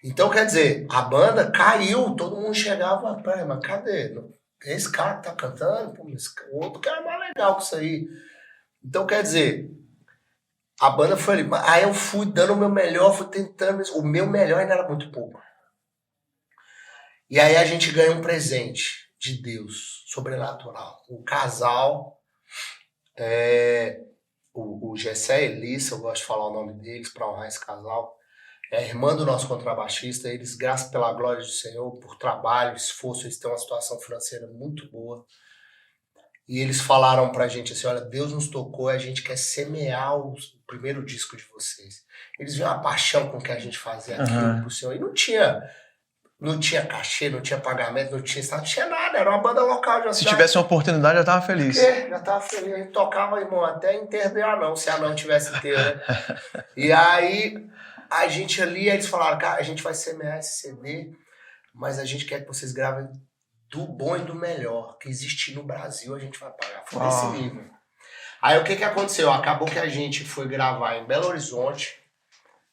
Speaker 3: Então, quer dizer, a banda caiu, todo mundo chegava, peraí, mas cadê? Esse cara que tá cantando? Pô, o outro cara é mais legal que isso aí. Então, quer dizer, a banda foi ali. Aí eu fui dando o meu melhor, fui tentando. O meu melhor ainda era muito pouco. E aí a gente ganha um presente de Deus, sobrenatural. O casal, o Gessé e Elissa, eu gosto de falar o nome deles para honrar esse casal. É a irmã do nosso contrabaixista. Eles, graças pela glória do Senhor, por trabalho, esforço, eles têm uma situação financeira muito boa. E eles falaram pra gente assim, olha, Deus nos tocou e a gente quer semear o primeiro disco de vocês. Eles viam a paixão com que a gente fazia aquilo pro Senhor. E não tinha cachê, não tinha pagamento, não tinha nada. Era uma banda local.
Speaker 2: Se tivesse uma oportunidade, já tava feliz.
Speaker 3: Já tava feliz. A gente tocava, irmão, até enterro de anão, se anão tivesse inteiro, né? E aí, a gente ali, eles falaram, cara, a gente vai semear esse CD, mas a gente quer que vocês gravem do bom e do melhor que existe no Brasil, a gente vai pagar. Foi desse nível. Aí o que aconteceu? Acabou que a gente foi gravar em Belo Horizonte.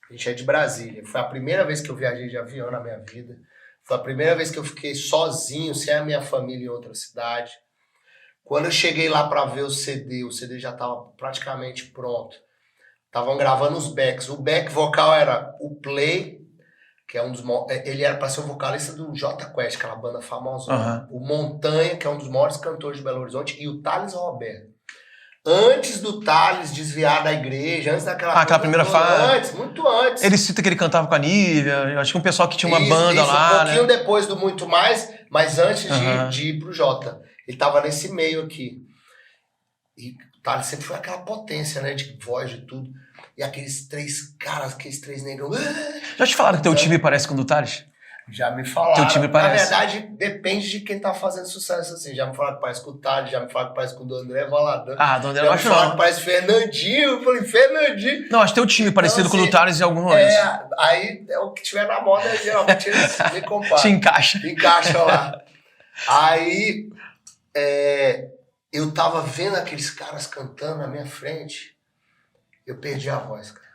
Speaker 3: A gente é de Brasília. Foi a primeira vez que eu viajei de avião na minha vida. Foi a primeira vez que eu fiquei sozinho, sem a minha família em outra cidade. Quando eu cheguei lá para ver o CD já estava praticamente pronto. Estavam gravando os backs. O back vocal era o Play, que é ele era para ser o vocalista do Jota Quest, aquela banda famosa. O Montanha, que é um dos maiores cantores de Belo Horizonte, e o Thales Roberto. Antes do Thales desviar da igreja, antes daquela
Speaker 2: aquela primeira fase.
Speaker 3: Muito antes.
Speaker 2: Ele cita que ele cantava com a Nívia, acho que um pessoal que tinha uma banda lá,
Speaker 3: um pouquinho depois do Muito Mais, mas antes de ir pro Jota. Ele tava nesse meio aqui. E o Thales sempre foi aquela potência, né, de voz, de tudo. E aqueles três caras, aqueles três negros.
Speaker 2: Já te falaram que teu time parece com o do Thales?
Speaker 3: Já me falaram.
Speaker 2: Teu time parece.
Speaker 3: Na verdade, depende de quem tá fazendo sucesso, assim. Já me falaram que parece com o Thales, já me falaram que parece com o do André Valadão.
Speaker 2: Ah, do André eu
Speaker 3: Já me
Speaker 2: acho
Speaker 3: falaram
Speaker 2: não.
Speaker 3: que parece Fernandinho. Eu falei, Fernandinho.
Speaker 2: Não, acho que teu time parecido com o do
Speaker 3: assim,
Speaker 2: Thales em alguns momentos.
Speaker 3: Aí é o que tiver na moda, geralmente eles me comparam.
Speaker 2: Te encaixa.
Speaker 3: Encaixa lá. Aí, eu tava vendo aqueles caras cantando na minha frente, eu perdi a voz, cara.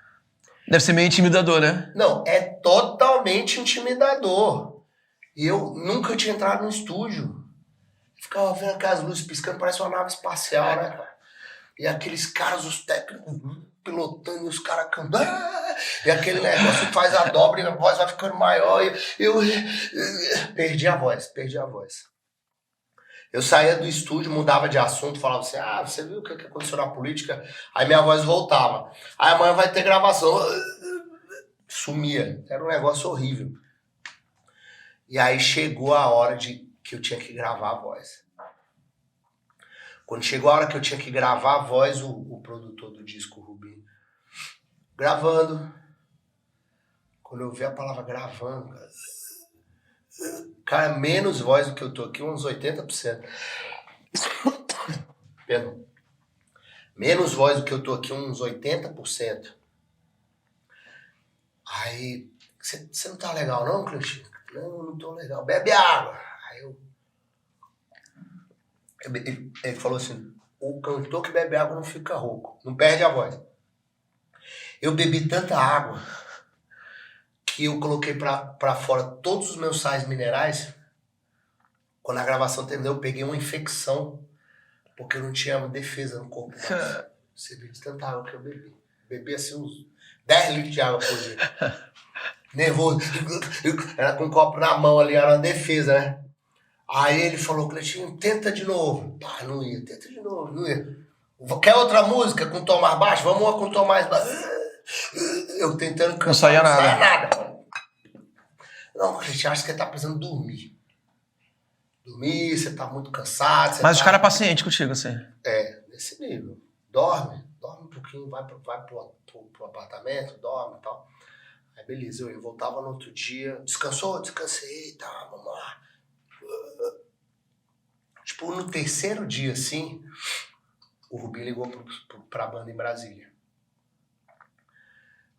Speaker 2: Deve ser meio intimidador, né?
Speaker 3: Não, é totalmente intimidador. E eu nunca tinha entrado no estúdio. Ficava vendo aquelas luzes piscando, parece uma nave espacial, né, cara? E aqueles caras, os técnicos, pilotando, e os caras cantando. E aquele negócio faz a dobra e a voz vai ficando maior. E eu perdi a voz. Eu saía do estúdio, mudava de assunto, falava assim, você viu o que aconteceu na política? Aí minha voz voltava. Aí amanhã vai ter gravação. Sumia. Era um negócio horrível. E aí chegou a hora que eu tinha que gravar a voz. Quando chegou a hora que eu tinha que gravar a voz, o produtor do disco, o Rubinho, gravando. Quando eu vi a palavra gravando, cara, menos voz do que eu tô aqui, uns 80%. Perdão. Menos voz do que eu tô aqui, uns 80%. Aí, você não tá legal não, Cleitinho? Não tô legal. Bebe água. Aí ele falou assim, o cantor que bebe água não fica rouco, não perde a voz. Eu bebi tanta água que eu coloquei pra fora todos os meus sais minerais. Quando a gravação terminou, eu peguei uma infecção, porque eu não tinha defesa no corpo. Você viu de tanta água que eu bebi. Bebi assim uns 10 litros de água por dia. Nervoso. Era com um copo na mão ali, era uma defesa, né? Aí ele falou, Cleitinho, tenta de novo. Pá, não ia, tenta de novo, não ia. Quer outra música com tom mais baixo? Vamos uma com tom mais baixo. Eu tentando cantar,
Speaker 2: não saía
Speaker 3: nada. Não, Cleitinho, acho que você tá precisando dormir. Dormir, você tá muito cansado.
Speaker 2: Mas os caras pacientes contigo, assim.
Speaker 3: Nesse nível. Dorme um pouquinho, vai pro apartamento, dorme e tal. Aí beleza, eu voltava no outro dia, descansei, tá, vamos lá. Tipo, no terceiro dia, assim, o Rubinho ligou pra banda em Brasília.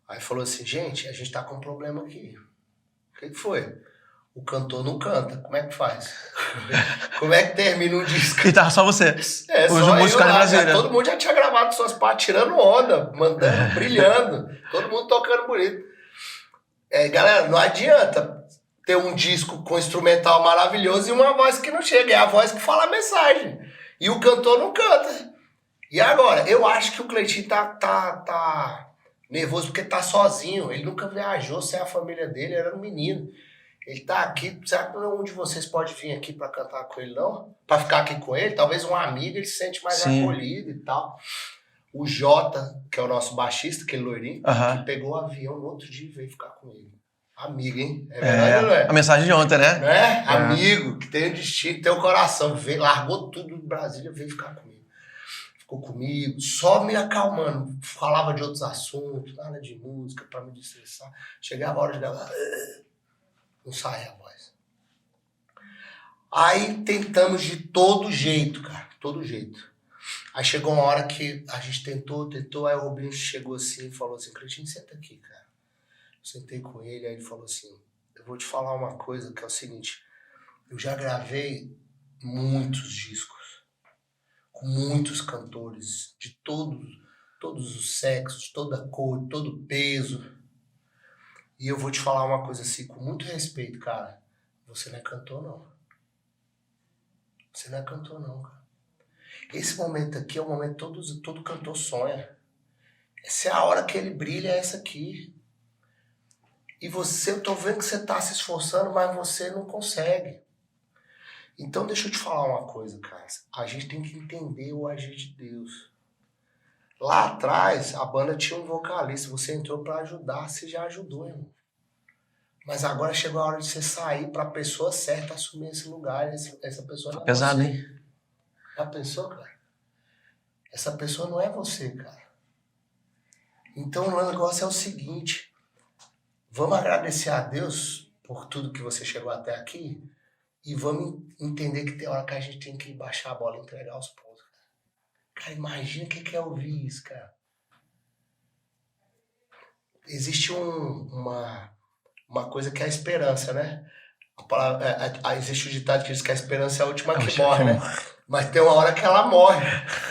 Speaker 3: Aí falou assim, gente, a gente tá com um problema aqui. O que foi? O cantor não canta, como é que faz? Como é que termina um disco?
Speaker 2: E tava só você.
Speaker 3: Só
Speaker 2: músico em Brasília.
Speaker 3: Todo mundo já tinha gravado suas partes, tirando onda, mandando, brilhando. Todo mundo tocando bonito. Galera, não adianta ter um disco com instrumental maravilhoso e uma voz que não chega. É a voz que fala a mensagem. E o cantor não canta. E agora? Eu acho que o Cleitinho tá nervoso porque tá sozinho. Ele nunca viajou sem a família dele, era um menino. Ele tá aqui, será que nenhum de vocês pode vir aqui pra cantar com ele, não? Pra ficar aqui com ele? Talvez um amigo, ele se sente mais acolhido e tal. O Jota, que é o nosso baixista, aquele loirinho, que pegou o avião no outro dia e veio ficar com ele. Amigo, hein? É verdade ou não é?
Speaker 2: A mensagem de ontem, né?
Speaker 3: Não é? Amigo, que tem o destino, tem o coração. Veio, largou tudo do Brasília, veio ficar comigo. Ficou comigo, só me acalmando. Falava de outros assuntos, nada de música, pra me destressar. Chegava a hora de gravar, não saía a voz. Aí tentamos de todo jeito, cara. Todo jeito. Aí chegou uma hora que a gente tentou, aí o Rubinho chegou assim e falou assim, Cleitinho, senta aqui, cara. Eu sentei com ele, aí ele falou assim, eu vou te falar uma coisa que é o seguinte, eu já gravei muitos discos, com muitos cantores, de todos os sexos, toda cor, todo peso. E eu vou te falar uma coisa assim, com muito respeito, cara, você não é cantor, não. Você não é cantor, não, cara. Esse momento aqui é o momento que todo cantor sonha. Essa é a hora que ele brilha, é essa aqui. E você, eu tô vendo que você tá se esforçando, mas você não consegue. Então deixa eu te falar uma coisa, cara. A gente tem que entender o agir de Deus. Lá atrás, a banda tinha um vocalista. Você entrou pra ajudar, você já ajudou, irmão. Mas agora chegou a hora de você sair pra pessoa certa assumir esse lugar. Essa pessoa não é
Speaker 2: pesado,
Speaker 3: você.
Speaker 2: Hein?
Speaker 3: Já pensou, cara? Essa pessoa não é você, cara. Então o negócio é o seguinte. Vamos agradecer a Deus por tudo que você chegou até aqui. E vamos entender que tem hora que a gente tem que baixar a bola e entregar os pontos. Cara, imagina o que é ouvir isso, cara. Existe uma coisa que é a esperança, né? Existe o ditado que diz que a esperança é a última que morre, né? Mas tem uma hora que ela morre.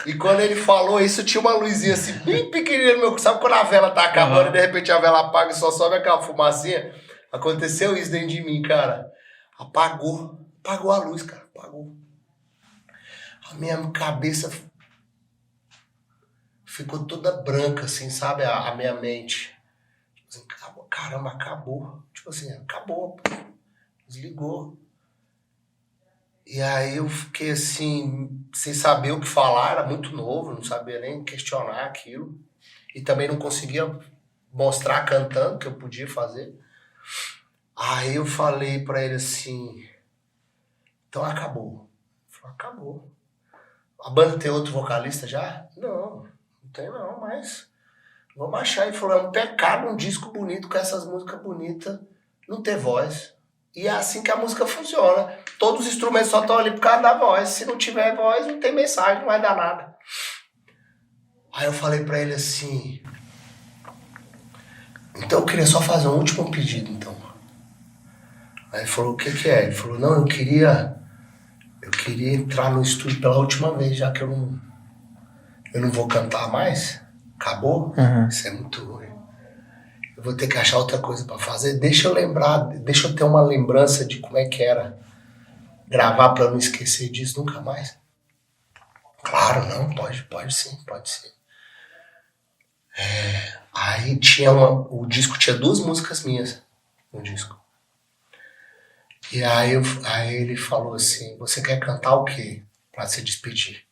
Speaker 3: E quando ele falou isso, tinha uma luzinha assim, bem pequenininha no meu... Sabe quando a vela tá acabando e de repente a vela apaga e só sobe aquela fumacinha? Aconteceu isso dentro de mim, cara. Apagou a luz, cara. Apagou. A minha cabeça ficou toda branca, assim, sabe? A minha mente. Assim, caramba, acabou. Tipo assim, acabou. Desligou. E aí eu fiquei assim, sem saber o que falar, era muito novo, não sabia nem questionar aquilo. E também não conseguia mostrar cantando que eu podia fazer. Aí eu falei pra ele assim, então acabou. Ele falou, acabou. A banda tem outro vocalista já? Não tem não, mas vamos achar. Ele falou, é um pecado um disco bonito com essas músicas bonitas não ter voz. E é assim que a música funciona. Todos os instrumentos só estão ali por causa da voz. Se não tiver voz, não tem mensagem, não vai dar nada. Aí eu falei pra ele assim, então eu queria só fazer um último pedido, então. Aí ele falou, o que é? Ele falou, não, eu queria entrar no estúdio pela última vez, já que eu não vou cantar mais. Acabou? Isso é muito ruim. Eu vou ter que achar outra coisa pra fazer. Deixa eu ter uma lembrança de como é que era gravar pra não esquecer disso nunca mais. Claro, não, pode sim, pode sim. Aí o disco tinha 2 músicas minhas no disco. E aí ele falou assim, você quer cantar o quê pra se despedir?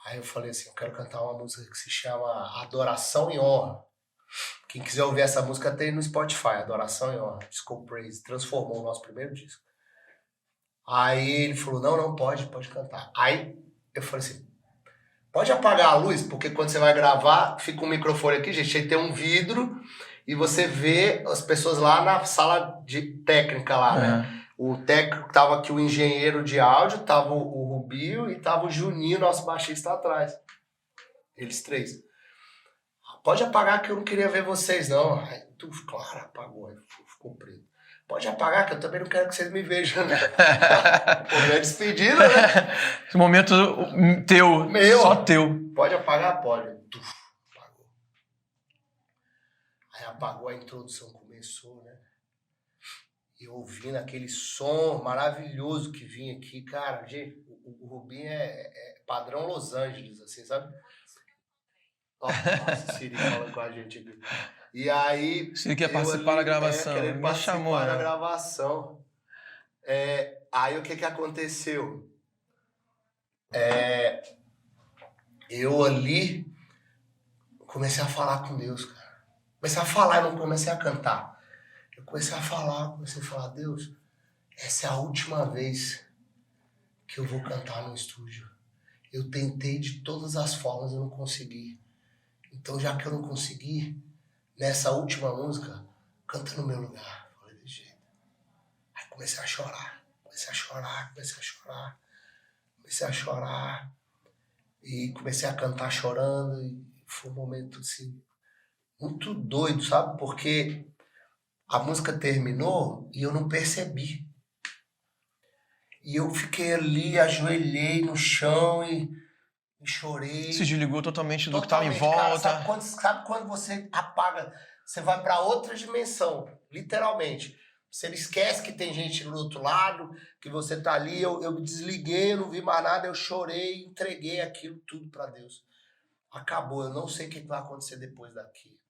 Speaker 3: Aí eu falei assim, eu quero cantar uma música que se chama Adoração e Honra. Quem quiser ouvir essa música tem no Spotify, Adoração e Honra, Disco Praise, transformou o nosso primeiro disco. Aí ele falou, não, pode cantar. Aí eu falei assim, pode apagar a luz, porque quando você vai gravar, fica um microfone aqui, gente, aí tem um vidro e você vê as pessoas lá na sala de técnica lá, né? O técnico tava aqui, o engenheiro de áudio, tava o Rubio e tava o Juninho, nosso baixista, atrás. Eles 3. Pode apagar que eu não queria ver vocês, não. Aí, claro, apagou, aí ficou preto. Pode apagar que eu também não quero que vocês me vejam, né? Pô, minha despedida, né?
Speaker 2: Esse momento teu, só teu.
Speaker 3: Pode apagar? Pode. Apagou. Aí apagou, a introdução começou, né? E ouvindo aquele som maravilhoso que vinha aqui, cara, gente, o Rubinho é padrão Los Angeles, assim, sabe? Nossa, Siri falando com a gente aqui. E aí...
Speaker 2: Siri quer participar da gravação.
Speaker 3: Me chamou, da gravação. Aí o que aconteceu? Eu ali comecei a falar com Deus, cara. Comecei a falar, eu não comecei a cantar. Eu comecei a falar, Deus, essa é a última vez que eu vou cantar no estúdio. Eu tentei de todas as formas, eu não consegui. Então, já que eu não consegui, nessa última música, canta no meu lugar. Falei desse jeito. Aí comecei a chorar. E comecei a cantar chorando. E foi um momento, assim, muito doido, sabe? Porque a música terminou e eu não percebi. E eu fiquei ali, ajoelhei no chão e chorei.
Speaker 2: Se desligou totalmente do que estava em volta.
Speaker 3: Cara, sabe quando você apaga, você vai para outra dimensão, literalmente. Você esquece que tem gente do outro lado, que você tá ali. Eu me desliguei, eu não vi mais nada, eu chorei, entreguei aquilo tudo para Deus. Acabou, eu não sei o que vai acontecer depois daqui,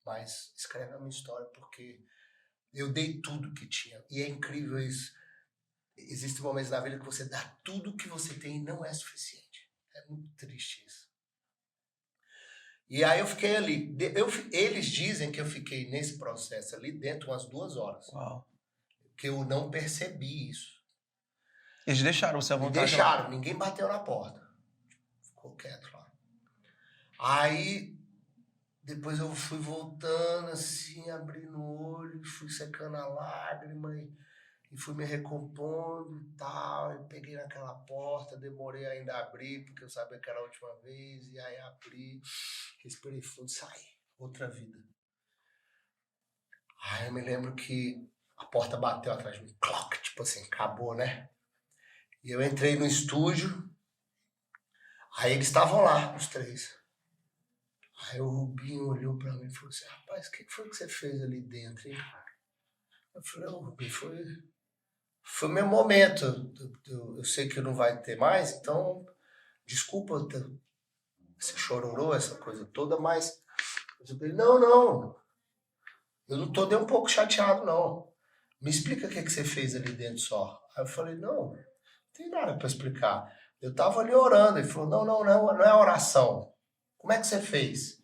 Speaker 3: mas escreve a minha história, porque eu dei tudo que tinha. E é incrível isso. Existem momentos na vida que você dá tudo que você tem e não é suficiente. É muito triste isso. E aí eu fiquei ali. Eles dizem que eu fiquei nesse processo ali dentro umas 2 horas.
Speaker 2: Uau.
Speaker 3: Que eu não percebi isso.
Speaker 2: Eles deixaram você à vontade?
Speaker 3: Deixaram, ninguém bateu na porta. Ficou quieto lá. Aí Depois eu fui voltando assim, abrindo o olho, fui secando a lágrima e fui me recompondo e tal. Eu peguei naquela porta, demorei ainda a abrir, porque eu sabia que era a última vez. E aí abri, respirei fundo e saí. Outra vida. Aí eu me lembro que a porta bateu atrás de mim. Clock, tipo assim, acabou, né? E eu entrei no estúdio. Aí eles estavam lá, os três. Aí o Rubinho olhou pra mim e falou assim, rapaz, o que foi que você fez ali dentro, hein? Eu falei, Rubinho, foi meu momento. Eu sei que não vai ter mais, então, desculpa você chororou, essa coisa toda, mas eu falei, não, eu não tô nem um pouco chateado, não. Me explica o que você fez ali dentro só. Aí eu falei, não tem nada pra explicar. Eu tava ali orando, ele falou, não é oração. Como é que você fez?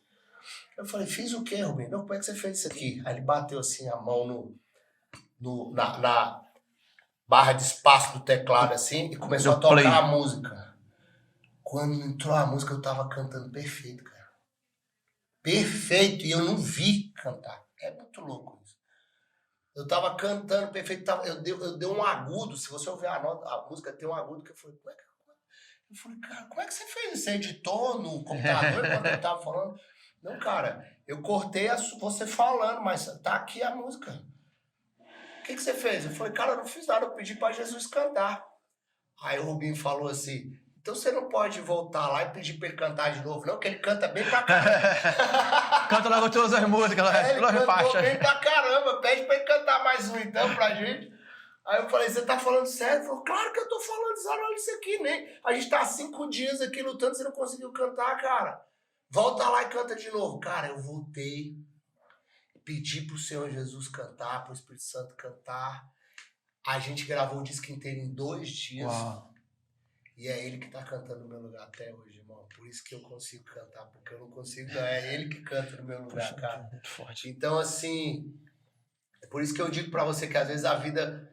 Speaker 3: Eu falei, fiz o quê, Rubinho? Não, como é que você fez isso aqui? Aí ele bateu assim a mão na barra de espaço do teclado assim e começou a tocar a música. Quando entrou a música, eu tava cantando perfeito, cara. Perfeito, e eu não vi cantar. É muito louco isso. Eu tava cantando perfeito, eu dei um agudo. Se você ouvir a música, tem um agudo que eu falei, cara, como é que você fez? Você editou no computador quando eu tava falando? Não, cara, eu cortei você falando, mas tá aqui a música. O que você fez? Eu falei, cara, eu não fiz nada, eu pedi pra Jesus cantar. Aí o Rubinho falou assim, então você não pode voltar lá e pedir pra ele cantar de novo, não, que ele canta bem pra caramba.
Speaker 2: Canta logo todas as músicas,
Speaker 3: ele cantou bem pra caramba, pede pra ele cantar mais um então pra gente. Aí eu falei, você tá falando sério? Ele falou, claro que eu tô falando sério, olha isso aqui, nem. A gente tá há 5 dias aqui lutando, você não conseguiu cantar, cara. Volta lá e canta de novo. Cara, eu voltei, pedi pro Senhor Jesus cantar, pro Espírito Santo cantar. A gente gravou o disco inteiro em 2 dias.
Speaker 2: Uau.
Speaker 3: E é ele que tá cantando no meu lugar até hoje, irmão. Por isso que eu consigo cantar, porque eu não consigo, não. É ele que canta no meu lugar, cara.
Speaker 2: Muito forte.
Speaker 3: Então, assim, é por isso que eu digo pra você que às vezes a vida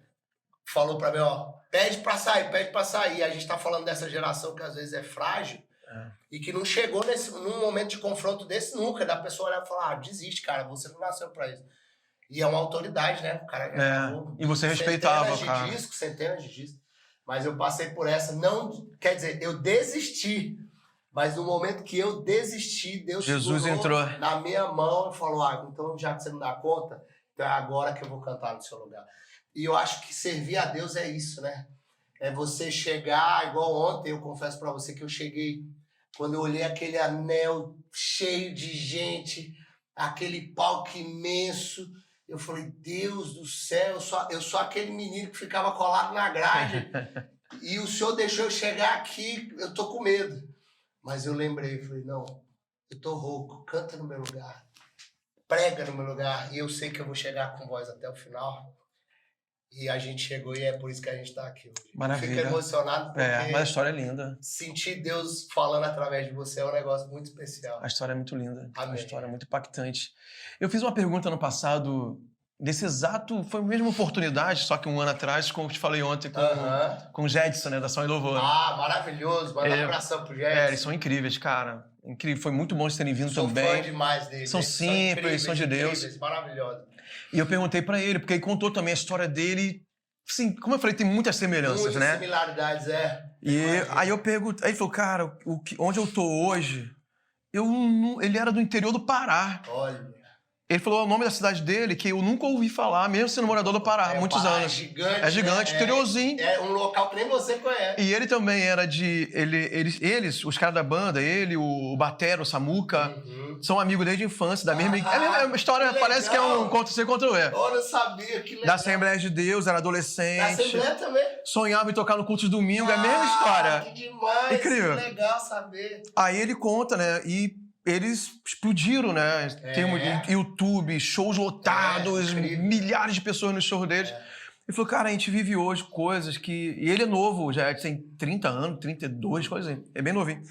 Speaker 3: falou pra mim, ó, pede pra sair. A gente tá falando dessa geração que às vezes é frágil e que não chegou num momento de confronto desse nunca, da pessoa olhar e falar, desiste, cara, você não nasceu pra isso. E é uma autoridade, né? O cara
Speaker 2: e você respeitava, cara.
Speaker 3: Centenas de discos. Mas eu passei por essa, não, quer dizer, eu desisti. Mas no momento que eu desisti, Deus
Speaker 2: Jesus entrou
Speaker 3: na minha mão e falou, então já que você não dá conta, então é agora que eu vou cantar no seu lugar. E eu acho que servir a Deus é isso, né? É você chegar, igual ontem, eu confesso pra você que eu cheguei, quando eu olhei aquele anel cheio de gente, aquele palco imenso, eu falei, Deus do céu, eu sou aquele menino que ficava colado na grade, e o Senhor deixou eu chegar aqui, eu tô com medo. Mas eu lembrei, falei, não, eu tô rouco, canta no meu lugar, prega no meu lugar, e eu sei que eu vou chegar com voz até o final. E a gente chegou e é por isso que a gente tá aqui hoje.
Speaker 2: Maravilha.
Speaker 3: Fico emocionado porque
Speaker 2: mas a história é linda.
Speaker 3: Sentir Deus falando através de você é um negócio muito especial.
Speaker 2: A história é muito linda.
Speaker 3: Amém.
Speaker 2: A história é muito impactante. Eu fiz uma pergunta no passado, foi a mesma oportunidade, só que 1 ano atrás, como eu te falei ontem, com o Jedson, né, da Ação e Louvor.
Speaker 3: Maravilhoso. Manda um abração pro Jedson.
Speaker 2: Eles são incríveis, cara. Incrível. Foi muito bom eles terem vindo também.
Speaker 3: Sou fã demais deles.
Speaker 2: São simples, são de Deus.
Speaker 3: Maravilhosos.
Speaker 2: E eu perguntei pra ele, porque ele contou também a história dele. Assim, como eu falei, tem muitas semelhanças, né?
Speaker 3: Muitas similaridades,
Speaker 2: E aí eu perguntei, aí ele falou, cara, onde eu tô hoje, ele era do interior do Pará.
Speaker 3: Olha.
Speaker 2: Ele falou o nome da cidade dele, que eu nunca ouvi falar, mesmo sendo morador do Pará, há muitos anos.
Speaker 3: É
Speaker 2: gigante, interiorzinho.
Speaker 3: É um local que nem você conhece.
Speaker 2: E ele também era de... Eles, os caras da banda, ele, o Batera, o Samuca, são amigos desde a infância, da mesma... É uma história, que parece que é um Ctrl-C, Ctrl-V.
Speaker 3: Olha, eu sabia, que legal.
Speaker 2: Da Assembleia de Deus, era adolescente. Da
Speaker 3: Assembleia também.
Speaker 2: Sonhava em tocar no culto de domingo, é a mesma história.
Speaker 3: Que demais,
Speaker 2: incrível.
Speaker 3: Que legal saber.
Speaker 2: Aí ele conta, né, e eles explodiram, né? Tem YouTube, shows lotados, milhares de pessoas nos shows deles. Ele falou, cara, a gente vive hoje coisas que... E ele é novo, já tem 30 anos, 32, coisa assim. É bem novinho.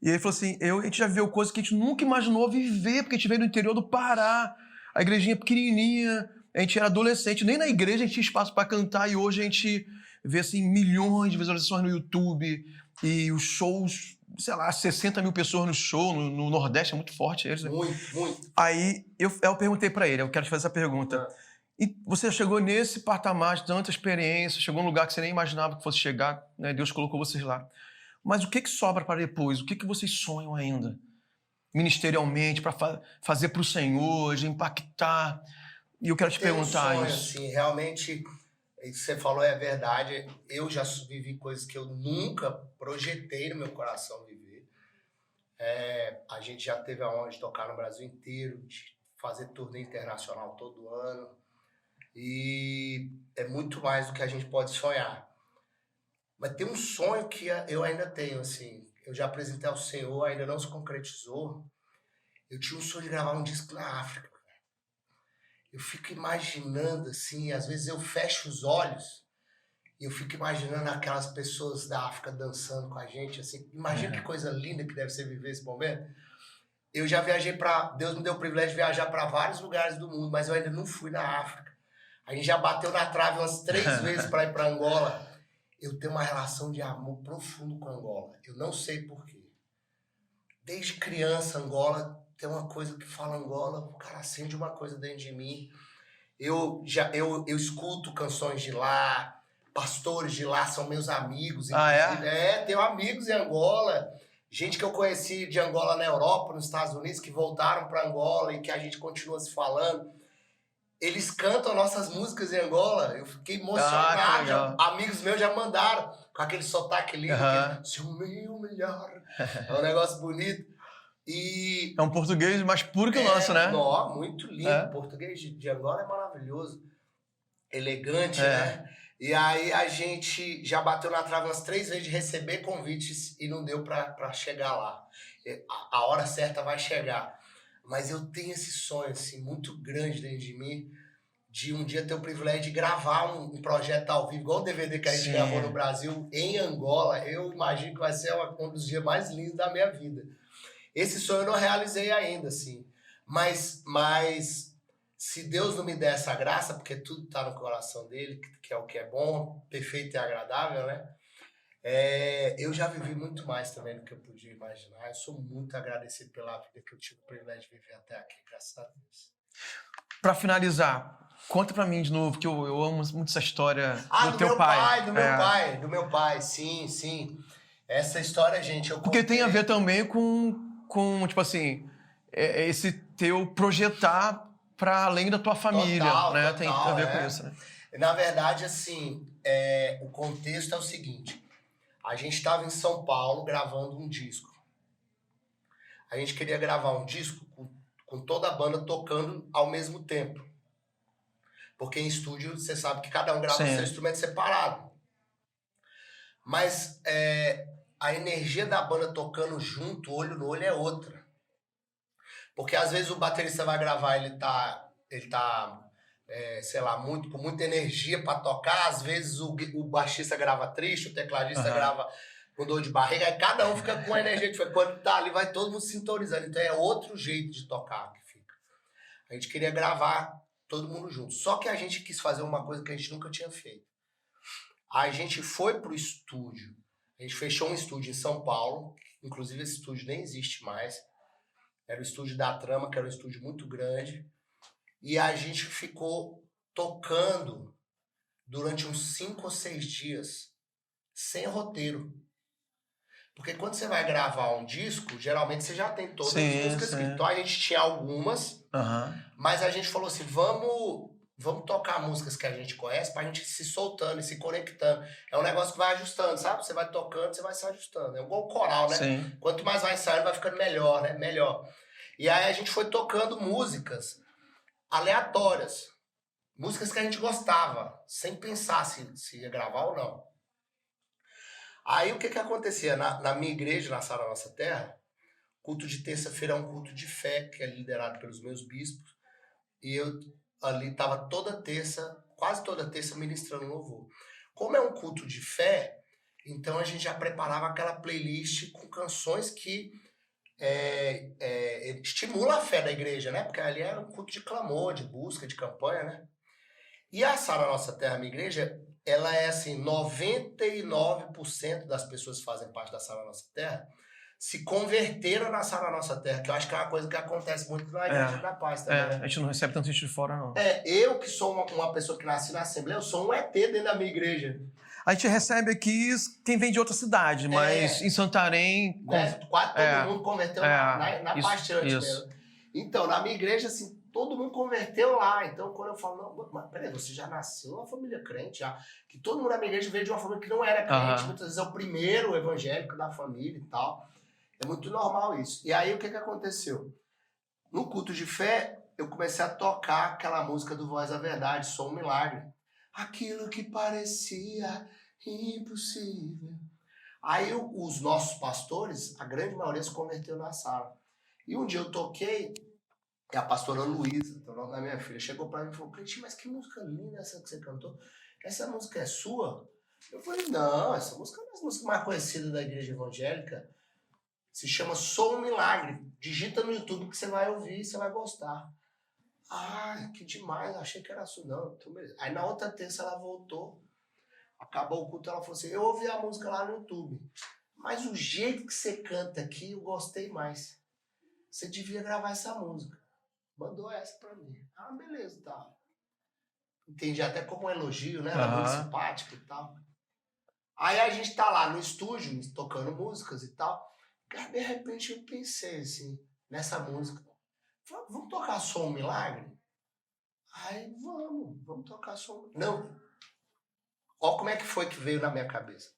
Speaker 2: E ele falou assim, a gente já viveu coisas que a gente nunca imaginou viver, porque a gente veio do interior do Pará, a igrejinha pequenininha, a gente era adolescente, nem na igreja a gente tinha espaço para cantar, e hoje a gente vê, assim, milhões de visualizações no YouTube, e os shows sei lá, 60 mil pessoas no show, no Nordeste, é muito forte eles, né?
Speaker 3: Muito.
Speaker 2: Aí eu perguntei pra ele, eu quero te fazer essa pergunta. E você chegou nesse patamar de tanta experiência, chegou num lugar que você nem imaginava que fosse chegar, né? Deus colocou vocês lá. Mas o que sobra para depois? O que vocês sonham ainda? Ministerialmente, para fazer para o Senhor, de impactar. E eu quero te perguntar
Speaker 3: sonho,
Speaker 2: isso.
Speaker 3: Assim, realmente, isso que você falou é verdade. Eu já vivi coisas que eu nunca projetei no meu coração viver. A gente já teve a honra de tocar no Brasil inteiro, de fazer turnê internacional todo ano. E é muito mais do que a gente pode sonhar. Mas tem um sonho que eu ainda tenho, assim. Eu já apresentei ao Senhor, ainda não se concretizou. Eu tinha um sonho de gravar um disco na África. Eu fico imaginando, assim, às vezes eu fecho os olhos e eu fico imaginando aquelas pessoas da África dançando com a gente, assim. Imagina que coisa linda que deve ser viver esse momento. Eu já viajei Deus me deu o privilégio de viajar para vários lugares do mundo, mas eu ainda não fui na África. A gente já bateu na trave umas 3 vezes para ir para Angola. Eu tenho uma relação de amor profundo com Angola. Eu não sei porquê. Desde criança, Angola tem uma coisa que fala Angola, o cara acende uma coisa dentro de mim. Eu escuto canções de lá, pastores de lá são meus amigos. Tenho amigos em Angola, gente que eu conheci de Angola na Europa, nos Estados Unidos, que voltaram para Angola e que a gente continua se falando. Eles cantam nossas músicas em Angola. Eu fiquei emocionado. Amigos meus já mandaram com aquele sotaque lindo. Se o meu melhor. É um negócio bonito. E
Speaker 2: é um português mais puro que o nosso, né?
Speaker 3: Muito lindo. O português de Angola é maravilhoso. Elegante, né? E aí a gente já bateu na trave umas 3 vezes de receber convites e não deu pra chegar lá. A hora certa vai chegar. Mas eu tenho esse sonho, assim, muito grande dentro de mim, de um dia ter o privilégio de gravar um projeto ao vivo, igual o DVD que a gente gravou no Brasil, em Angola. Eu imagino que vai ser um dos dias mais lindos da minha vida. Esse sonho eu não realizei ainda, assim. Mas se Deus não me der essa graça, porque tudo está no coração dele, que é o que é bom, perfeito e agradável, né? Eu já vivi muito mais também do que eu podia imaginar. Eu sou muito agradecido pela vida que eu tive o privilégio de viver até aqui, graças a Deus.
Speaker 2: Para finalizar, conta para mim de novo, que eu amo muito essa história do teu pai.
Speaker 3: Do meu pai, sim. Essa história, gente, eu
Speaker 2: Porque
Speaker 3: contei...
Speaker 2: tem a ver também com tipo assim, esse teu projetar para além da tua família, né? Tem a ver com isso, né?
Speaker 3: Na verdade, assim, o contexto é o seguinte. A gente estava em São Paulo gravando um disco. A gente queria gravar um disco com toda a banda tocando ao mesmo tempo. Porque em estúdio, você sabe que cada um grava o seu instrumento separado. Mas a energia da banda tocando junto, olho no olho, é outra. Porque às vezes o baterista vai gravar, ele tá sei lá, com muita energia para tocar. Às vezes o baixista grava triste, o tecladista grava com dor de barriga. Aí cada um fica com a energia diferente. Quando tá ali, vai todo mundo sintonizando. Então é outro jeito de tocar que fica. A gente queria gravar todo mundo junto. Só que a gente quis fazer uma coisa que a gente nunca tinha feito. A gente foi pro estúdio. A gente fechou um estúdio em São Paulo. Inclusive esse estúdio nem existe mais. Era o estúdio da Trama, que era um estúdio muito grande. E a gente ficou tocando durante uns 5 ou 6 dias, sem roteiro. Porque quando você vai gravar um disco, geralmente você já tem todas as músicas escritas. Então a gente tinha algumas, mas a gente falou assim, vamos tocar músicas que a gente conhece pra gente se soltando e se conectando. É um negócio que vai ajustando, sabe? Você vai tocando, você vai se ajustando. É igual o coral, né?
Speaker 2: Sim.
Speaker 3: Quanto mais vai ensaiando, vai ficando melhor, né? Melhor. E aí a gente foi tocando músicas aleatórias. Músicas que a gente gostava, sem pensar se ia gravar ou não. Aí o que acontecia? Na minha igreja, na Sara Nossa Terra, culto de terça-feira é um culto de fé, que é liderado pelos meus bispos. E eu ali estava quase toda terça, ministrando louvor. Como é um culto de fé, então a gente já preparava aquela playlist com canções que estimula a fé da igreja, né? Porque ali é um culto de clamor, de busca, de campanha, né? E a Sara Nossa Terra, minha igreja, ela é assim, 99% das pessoas que fazem parte da Sara Nossa Terra se converteram na Sara Nossa Terra, que eu acho que é uma coisa que acontece muito na Igreja da Paz também, né?
Speaker 2: A gente não recebe tanto gente de fora, não.
Speaker 3: Eu que sou uma pessoa que nasci na Assembleia, eu sou um ET dentro da minha igreja.
Speaker 2: A gente recebe aqui quem vem de outra cidade, mas em Santarém...
Speaker 3: Né? Quase todo mundo converteu na Paixante mesmo. Então, na minha igreja, assim, todo mundo converteu lá. Então, quando eu falo, não, mas peraí, você já nasceu numa família crente, já. Que todo mundo na minha igreja veio de uma família que não era crente, muitas vezes é o primeiro evangélico da família e tal. É muito normal isso. E aí, o que aconteceu? No culto de fé, eu comecei a tocar aquela música do Voz da Verdade, Sou um Milagre. Aquilo que parecia impossível. Aí, os nossos pastores, a grande maioria se converteu na sala. E um dia eu toquei, e a pastora Luísa, o nome da minha filha, chegou pra mim e falou, Cleitinho, mas que música linda essa que você cantou. Essa música é sua? Eu falei, não, essa música é uma das músicas mais conhecidas da igreja evangélica. Se chama Sou um Milagre. Digita no YouTube que você vai ouvir e você vai gostar. Ah, que demais, achei que era sua. Não, então beleza. Aí na outra terça ela voltou, acabou o culto, ela falou assim, eu ouvi a música lá no YouTube, mas o jeito que você canta aqui, eu gostei mais. Você devia gravar essa música. Mandou essa pra mim. Ah, beleza, tá. Entendi até como um elogio, né? Ela é muito simpática e tal. Aí a gente tá lá no estúdio, tocando músicas e tal. Cara, de repente eu pensei assim, nessa música. Falei, vamos tocar Sou um Milagre? Aí, vamos tocar Sou um Milagre. Não. Olha como é que foi que veio na minha cabeça.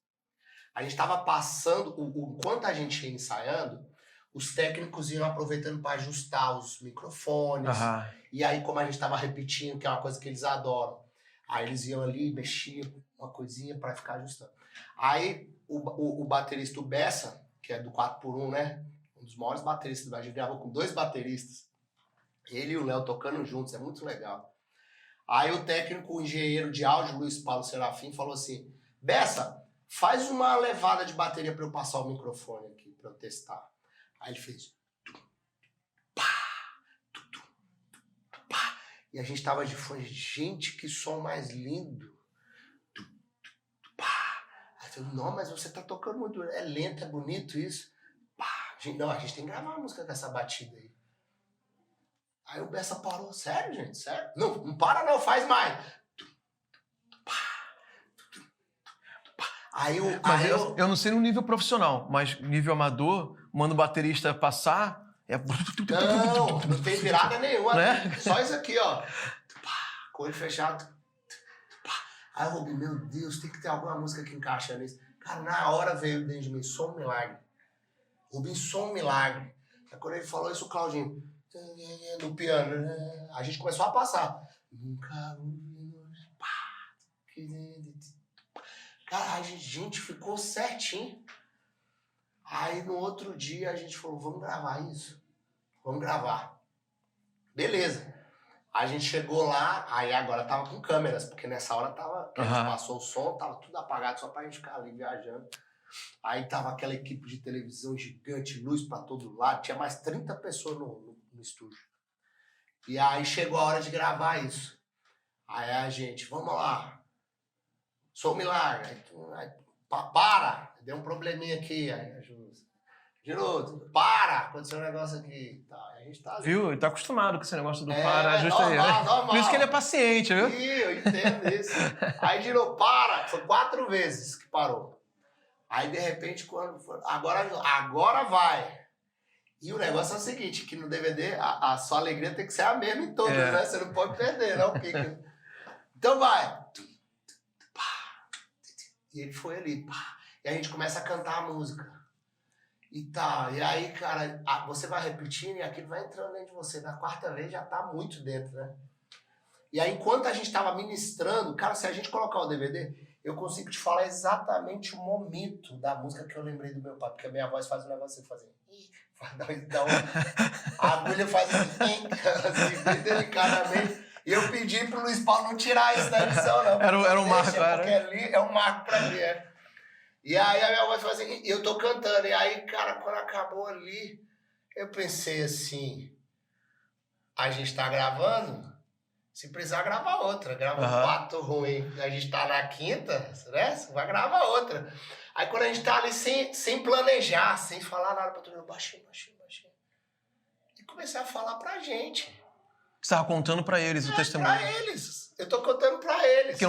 Speaker 3: A gente tava passando, enquanto a gente ia ensaiando, os técnicos iam aproveitando para ajustar os microfones. E aí, como a gente estava repetindo, que é uma coisa que eles adoram, aí eles iam ali, mexiam uma coisinha para ficar ajustando. Aí, o baterista, o Bessa, que é do 4x1, né? Um dos maiores bateristas, a gente gravou com 2 bateristas. Ele e o Léo tocando juntos, é muito legal. Aí o técnico, o engenheiro de áudio, Luiz Paulo Serafim, falou assim, Bessa, faz uma levada de bateria para eu passar o microfone aqui, para eu testar. Aí ele fez pá. E a gente tava de fone, gente, que som mais lindo. Pá. Aí eu falei, não, mas você tá tocando muito, é lento, é bonito isso. Pá. Não, a gente tem que gravar uma música com essa batida aí. Aí o Bessa parou, sério, gente, sério? Não para não, faz mais. Aí
Speaker 2: eu não sei no nível profissional, mas nível amador, manda o baterista passar,
Speaker 3: Não tem virada nenhuma,
Speaker 2: né?
Speaker 3: Só isso aqui, ó. Com o olho fechado. Aí eu falei, meu Deus, tem que ter alguma música que encaixa nisso. Cara, na hora veio dentro de mim, Sou um Milagre. Rubim, Sou um Milagre. Aí quando ele falou isso, o Claudinho, no piano, né? A gente começou a passar. Nunca cara, a gente ficou certinho. Aí no outro dia a gente falou, vamos gravar isso? Vamos gravar. Beleza. A gente chegou lá, aí agora tava com câmeras, porque nessa hora tava, a gente passou o som, tava tudo apagado, só pra gente ficar ali viajando. Aí tava aquela equipe de televisão gigante, luz pra todo lado, tinha mais 30 pessoas no estúdio. E aí chegou a hora de gravar isso. Aí a gente, vamos lá. Sou um Milagre. Aí, para! Deu um probleminha aqui. Aí ajuda. Giroto, para! Aconteceu um negócio aqui. Tá, a gente tá ali.
Speaker 2: Viu? Ele tá acostumado com esse negócio do para, ajusta aí.
Speaker 3: Normal.
Speaker 2: Por isso que ele é paciente, viu?
Speaker 3: Eu entendo isso. Aí Giroto, para! Foi 4 vezes que parou. Aí de repente, quando agora vai. E o negócio é o seguinte, que no DVD a sua alegria tem que ser a mesma em todos, né? Você não pode perder, não. Então vai. E ele foi ali. E a gente começa a cantar a música. E tá. E aí, cara, você vai repetindo e aquilo vai entrando dentro de você. Na 4ª vez já tá muito dentro, né? E aí, enquanto a gente tava ministrando, cara, se a gente colocar o DVD, eu consigo te falar exatamente o momento da música que eu lembrei do meu pai. Porque a minha voz faz um negócio assim, fazer... A agulha faz assim, bem delicadamente. E eu pedi pro Luiz Paulo não tirar isso da edição, não.
Speaker 2: Era um marco,
Speaker 3: era. Porque ali é um marco pra mim, E aí a minha voz faz assim, e eu tô cantando. E aí, cara, quando acabou ali, eu pensei assim, a gente tá gravando, Se precisar, grava outra. Grava
Speaker 2: Aham.
Speaker 3: 4 ruim. A gente tá na quinta, né? Você vai gravar outra. Aí quando a gente tá ali sem planejar, sem falar nada pra todo mundo, baixinho. E começar a falar pra gente.
Speaker 2: Você tava contando pra eles o testemunho.
Speaker 3: Pra eles. Eu tô contando pra eles.
Speaker 2: Porque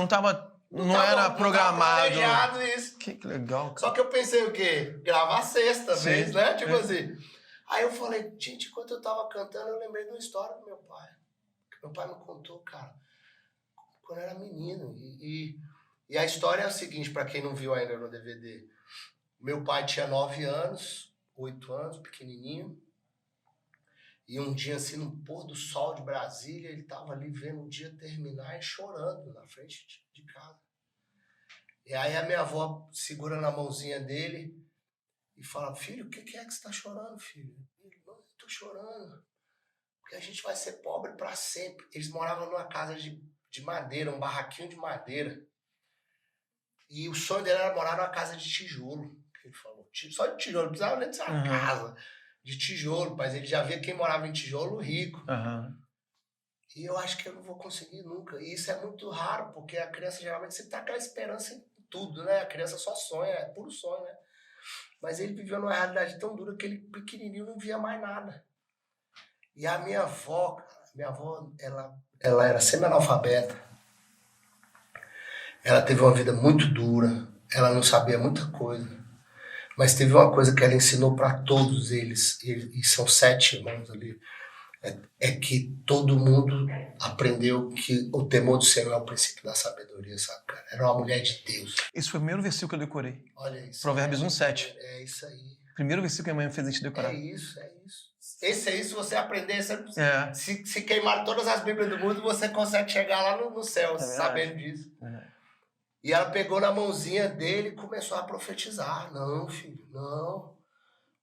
Speaker 2: não era programado.
Speaker 3: Não tava planejado isso.
Speaker 2: Que legal, cara.
Speaker 3: Só que eu pensei o quê? Gravar sexta
Speaker 2: Sim,
Speaker 3: vez, né? Tipo
Speaker 2: é.
Speaker 3: assim. Aí eu falei, gente, enquanto eu tava cantando, eu lembrei de uma história do meu pai. Que meu pai me contou, cara, quando eu era menino. E a história é o seguinte, pra quem não viu ainda no DVD. Meu pai tinha 9 anos, 8 anos, pequenininho. E um dia, assim, no pôr do sol de Brasília, ele tava ali vendo o dia terminar e chorando na frente de casa. E aí a minha avó segura na mãozinha dele e fala, filho, o que é que você tá chorando, filho? Ele, não, eu tô chorando, porque a gente vai ser pobre para sempre. Eles moravam numa casa de madeira, um barraquinho de madeira. E o sonho dele era morar numa casa de tijolo, que ele falou. Só de tijolo, não precisava nem de ser uma casa de tijolo, mas ele já via quem morava em tijolo rico. E eu acho que eu não vou conseguir nunca. E isso é muito raro, porque a criança geralmente sempre tá com a esperança em tudo, né? A criança só sonha, é puro sonho, né? Mas ele viveu numa realidade tão dura que ele, pequenininho, não via mais nada. E a minha avó, ela era semi-analfabeta. Ela teve uma vida muito dura, ela não sabia muita coisa. Mas teve uma coisa que ela ensinou para todos eles, e são 7 irmãos ali, é que todo mundo aprendeu que o temor do Senhor é o princípio da sabedoria, sabe, cara? Era uma mulher de Deus.
Speaker 2: Esse foi o primeiro versículo que eu decorei.
Speaker 3: Olha isso.
Speaker 2: Provérbios 1:7.
Speaker 3: É isso aí.
Speaker 2: Primeiro versículo que a mãe fez a gente decorar.
Speaker 3: É isso. Esse aí, se você aprender,
Speaker 2: É.
Speaker 3: se queimar todas as Bíblias do mundo, você consegue chegar lá no céu, sabendo disso. E ela pegou na mãozinha dele e começou a profetizar. Não, filho, não.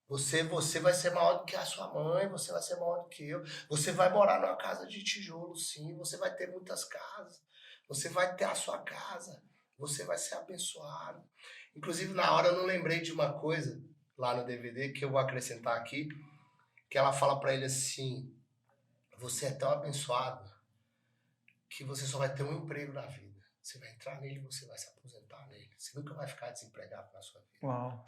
Speaker 3: Você vai ser maior do que a sua mãe, você vai ser maior do que eu. Você vai morar numa casa de tijolo, sim. Você vai ter muitas casas. Você vai ter a sua casa. Você vai ser abençoado. Inclusive, na hora eu não lembrei de uma coisa lá no DVD que eu vou acrescentar aqui, que ela fala para ele assim, você é tão abençoado que você só vai ter um emprego na vida. Você vai entrar nele e você vai se aposentar nele. Você nunca vai ficar desempregado na sua vida.
Speaker 2: Uau.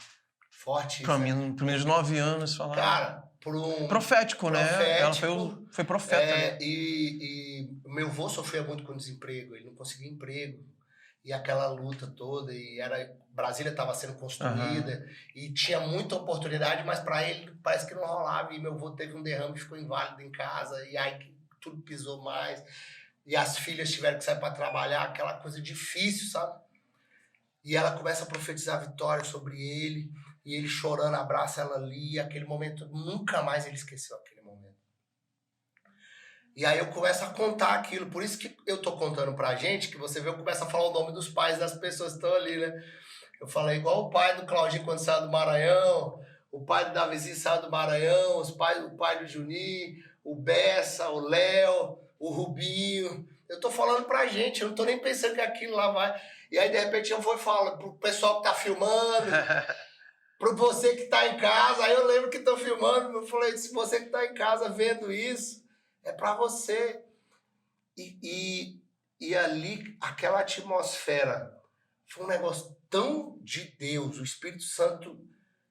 Speaker 3: Forte
Speaker 2: Pra
Speaker 3: isso.
Speaker 2: mim, nos primeiros 9 anos, falar.
Speaker 3: Cara, por um...
Speaker 2: Profético, né? Ela foi profeta, né?
Speaker 3: E o meu avô sofria muito com desemprego. Ele não conseguia emprego. E aquela luta toda. E Brasília estava sendo construída. E tinha muita oportunidade, mas para ele parece que não rolava. E meu avô teve um derrame e ficou inválido em casa. E aí tudo pisou mais. E as filhas tiveram que sair para trabalhar. Aquela coisa difícil, sabe? E ela começa a profetizar vitória sobre ele. E ele chorando, abraça ela ali. E aquele momento, nunca mais ele esqueceu aquele momento. E aí eu começo a contar aquilo. Por isso que eu tô contando pra gente, que você vê, eu começo a falar o nome dos pais das pessoas que estão ali, né? Eu falei igual o pai do Claudinho quando saiu do Maranhão, o pai do Davizinho saiu do Maranhão, o pai do Juninho, o Bessa, o Léo, o Rubinho. Eu tô falando pra gente, eu não tô nem pensando que aquilo lá vai... E aí, de repente, eu vou e falo pro pessoal que tá filmando... Para você que está em casa, aí eu lembro que estão filmando, eu falei, se você que está em casa vendo isso, é para você. E ali, aquela atmosfera, foi um negócio tão de Deus, o Espírito Santo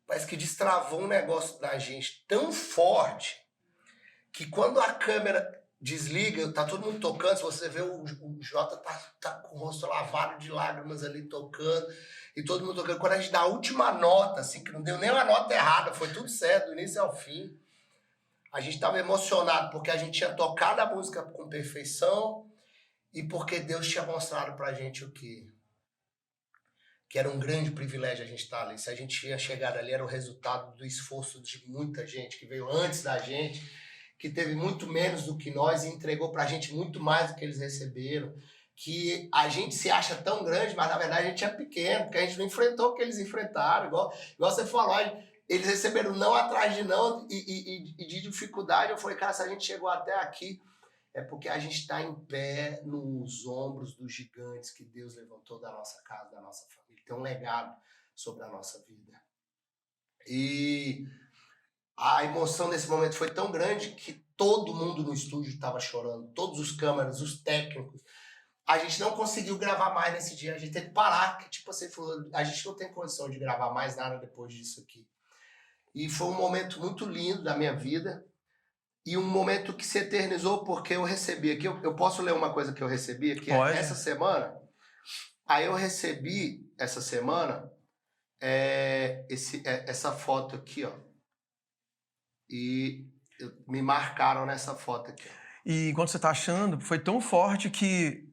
Speaker 3: parece que destravou um negócio da gente tão forte, que quando a câmera desliga, tá todo mundo tocando, se você vê o Jota tá com o rosto lavado de lágrimas ali tocando, e todo mundo tocando. Quando a gente dá a última nota, assim, que não deu nem uma nota errada, foi tudo certo, do início ao fim, a gente estava emocionado porque a gente tinha tocado a música com perfeição e porque Deus tinha mostrado pra gente o que era um grande privilégio a gente estar ali. Se a gente tinha chegado ali, era o resultado do esforço de muita gente que veio antes da gente, que teve muito menos do que nós e entregou pra gente muito mais do que eles receberam. Que a gente se acha tão grande, mas na verdade a gente é pequeno, porque a gente não enfrentou o que eles enfrentaram. Igual você falou, eles receberam não atrás de não e de dificuldade. Eu falei, cara, se a gente chegou até aqui, é porque a gente está em pé nos ombros dos gigantes que Deus levantou da nossa casa, da nossa família. Tem um legado sobre a nossa vida. E a emoção desse momento foi tão grande que todo mundo no estúdio estava chorando, todos os câmeras, os técnicos. A gente não conseguiu gravar mais nesse dia, a gente teve que parar, que tipo assim, a gente não tem condição de gravar mais nada depois disso aqui. E foi um momento muito lindo da minha vida, e um momento que se eternizou porque eu recebi aqui, eu posso ler uma coisa que eu recebi aqui?
Speaker 2: Pode.
Speaker 3: Essa semana, aí eu recebi, essa semana, essa foto aqui, ó, e me marcaram nessa foto aqui, ó.
Speaker 2: E quando você tá achando, foi tão forte que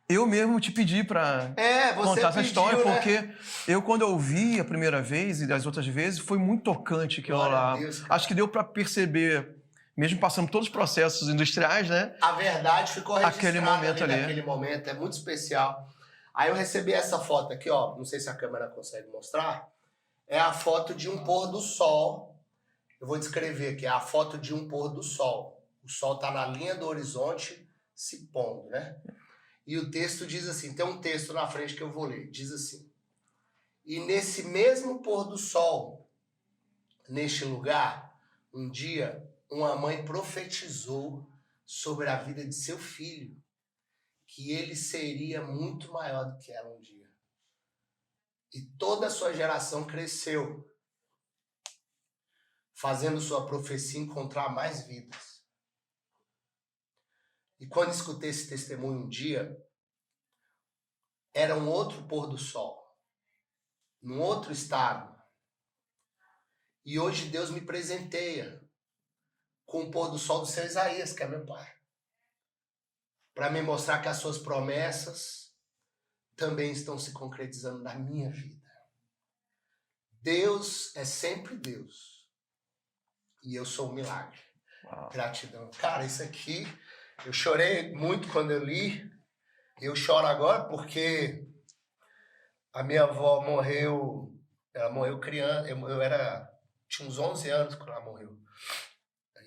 Speaker 2: eu mesmo te pedi pra
Speaker 3: Você
Speaker 2: contar essa
Speaker 3: pediu,
Speaker 2: história,
Speaker 3: né?
Speaker 2: porque eu, quando eu vi a primeira vez e das outras vezes, foi muito tocante aquilo
Speaker 3: Glória
Speaker 2: lá.
Speaker 3: a Deus, cara.
Speaker 2: Acho que deu pra perceber, mesmo passando todos os processos industriais, né?
Speaker 3: A verdade ficou registrada
Speaker 2: Aquele momento ali.
Speaker 3: naquele momento, é muito especial. Aí eu recebi essa foto aqui, ó, não sei se a câmera consegue mostrar, é a foto de um pôr do sol. Eu vou descrever aqui, é a foto de um pôr do sol. O sol tá na linha do horizonte se pondo, né? E o texto diz assim, tem um texto na frente que eu vou ler, diz assim: e nesse mesmo pôr do sol, neste lugar, um dia, uma mãe profetizou sobre a vida de seu filho, que ele seria muito maior do que ela um dia. E toda a sua geração cresceu, fazendo sua profecia encontrar mais vidas. E quando escutei esse testemunho um dia, era um outro pôr do sol, num outro estado. E hoje Deus me presenteia com o pôr do sol do seu Isaías, que é meu pai, para me mostrar que as suas promessas também estão se concretizando na minha vida. Deus é sempre Deus. E eu sou um milagre.
Speaker 2: Uau.
Speaker 3: Gratidão. Cara, isso aqui, eu chorei muito quando eu li. Eu choro agora porque a minha avó morreu, ela morreu criança, tinha uns 11 anos quando ela morreu.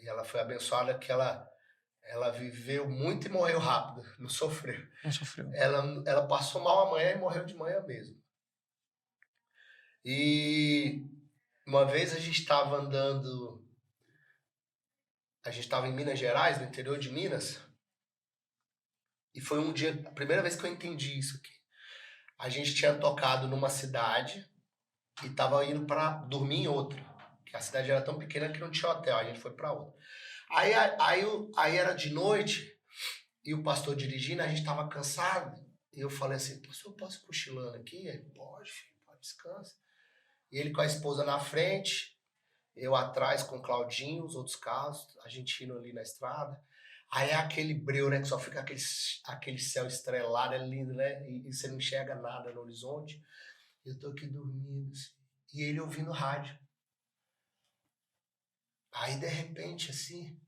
Speaker 3: E ela foi abençoada que ela viveu muito e morreu rápido, não sofreu.
Speaker 2: Não sofreu.
Speaker 3: Ela passou mal amanhã e morreu de manhã mesmo. E uma vez a gente estava andando, a gente estava em Minas Gerais, no interior de Minas, e foi um dia, a primeira vez que eu entendi isso aqui. A gente tinha tocado numa cidade e estava indo para dormir em outra, que a cidade era tão pequena que não tinha hotel, a gente foi para outra. Aí era de noite e o pastor dirigindo, a gente estava cansado, e eu falei assim: pastor, eu posso ir cochilando aqui? Ele: pode, filho, pode, descansa. E ele com a esposa na frente, eu atrás com o Claudinho, os outros carros, a gente indo ali na estrada. Aí é aquele breu, né, que só fica aquele céu estrelado, é lindo, né? E você não enxerga nada no horizonte. Eu tô aqui dormindo, assim, e ele ouvindo rádio. Aí, de repente, assim,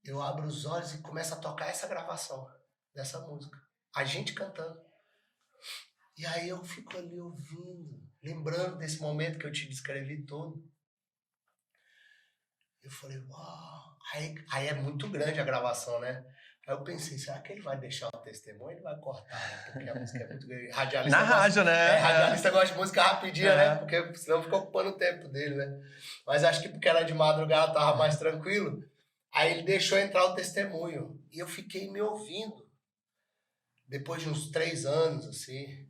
Speaker 3: eu abro os olhos e começo a tocar essa gravação dessa música. A gente cantando. E aí eu fico ali ouvindo, lembrando desse momento que eu te descrevi todo. Eu falei: uau. Aí é muito grande a gravação, né? Aí eu pensei: será que ele vai deixar o testemunho? Ele vai cortar, né? Porque a música é muito grande. Radialista
Speaker 2: Na rádio, né?
Speaker 3: Radialista gosta de música rapidinha, né? Porque senão fica ocupando o tempo dele, né? Mas acho que porque era de madrugada, tava mais tranquilo. Aí ele deixou entrar o testemunho. E eu fiquei me ouvindo. Depois de uns 3 anos, assim,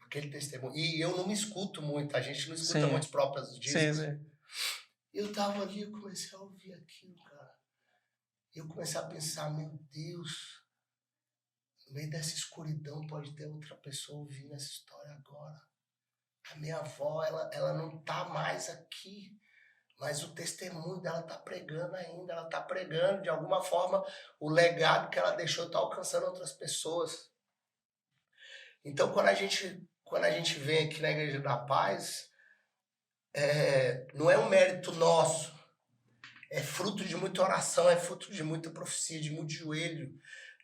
Speaker 3: aquele testemunho. E eu não me escuto muito, a gente não escuta muitos próprios discos.
Speaker 2: Sim.
Speaker 3: Eu tava ali, eu comecei a ouvir aquilo, cara. Eu comecei a pensar: meu Deus, no meio dessa escuridão pode ter outra pessoa ouvindo essa história agora. A minha avó, ela não tá mais aqui, mas o testemunho dela tá pregando ainda, ela tá pregando, de alguma forma, o legado que ela deixou tá alcançando outras pessoas. Então, quando a gente vem aqui na Igreja da Paz, não é um mérito nosso, é fruto de muita oração, é fruto de muita profecia, de muito joelho,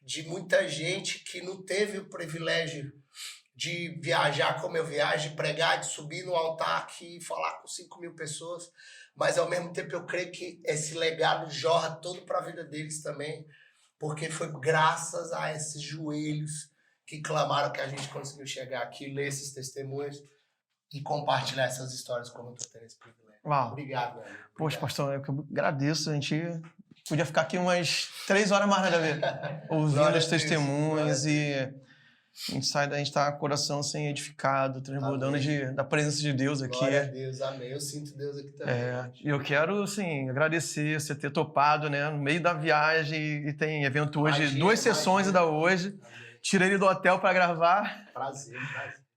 Speaker 3: de muita gente que não teve o privilégio de viajar como eu viajo, de pregar, de subir no altar aqui e falar com 5.000 pessoas, mas ao mesmo tempo eu creio que esse legado jorra todo para a vida deles também, porque foi graças a esses joelhos que clamaram que a gente conseguiu chegar aqui, ler esses testemunhos e compartilhar essas histórias como eu estou tendo esse privilégio.
Speaker 2: Uau.
Speaker 3: Obrigado, velho.
Speaker 2: Poxa, pastor, eu agradeço. A gente Podia ficar aqui umas 3 horas mais, nada a ver, ouvindo
Speaker 3: Glória
Speaker 2: os
Speaker 3: a Deus,
Speaker 2: testemunhos
Speaker 3: glória a
Speaker 2: e a gente sai, a gente tá com o coração assim, edificado, transbordando da presença de Deus aqui.
Speaker 3: Glória a Deus, amém. Eu sinto Deus aqui também.
Speaker 2: E eu quero, assim, agradecer você ter topado, né, no meio da viagem, e tem evento hoje,
Speaker 3: Imagina,
Speaker 2: 2 sessões ainda hoje.
Speaker 3: Amém.
Speaker 2: Tirei ele do hotel para gravar,
Speaker 3: Prazer.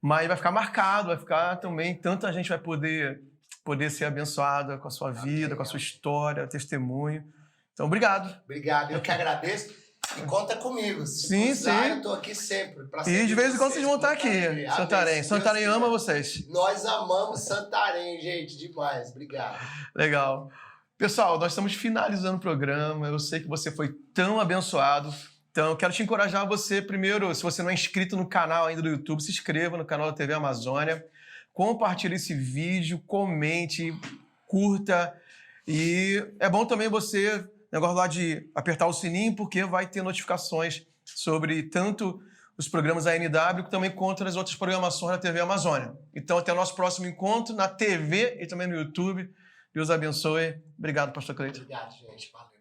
Speaker 2: mas vai ficar marcado, vai ficar também, tanta gente vai poder ser abençoada com a sua vida,
Speaker 3: Amém.
Speaker 2: com a sua história, testemunho. Então, obrigado.
Speaker 3: Obrigado, eu que agradeço. E conta comigo. Se
Speaker 2: Sim,
Speaker 3: precisar,
Speaker 2: sim.
Speaker 3: eu tô aqui sempre. pra
Speaker 2: E
Speaker 3: servir
Speaker 2: de vez em quando vocês vão estar aqui,
Speaker 3: Amém.
Speaker 2: Santarém.
Speaker 3: Se
Speaker 2: Santarém
Speaker 3: Deus
Speaker 2: ama
Speaker 3: quiser.
Speaker 2: vocês.
Speaker 3: Nós amamos Santarém, gente, demais. Obrigado.
Speaker 2: Legal. Pessoal, nós estamos finalizando o programa. Eu sei que você foi tão abençoado. Então, eu quero te encorajar você, primeiro, se você não é inscrito no canal ainda do YouTube, se inscreva no canal da TV Amazônia. Compartilhe esse vídeo, comente, curta. E é bom também você, negócio lá de apertar o sininho, porque vai ter notificações sobre tanto os programas da ANW, que também contra as outras programações da TV Amazônia. Então, até o nosso próximo encontro na TV e também no YouTube. Deus abençoe. Obrigado, pastor Cleiton.
Speaker 3: Obrigado, gente. Valeu.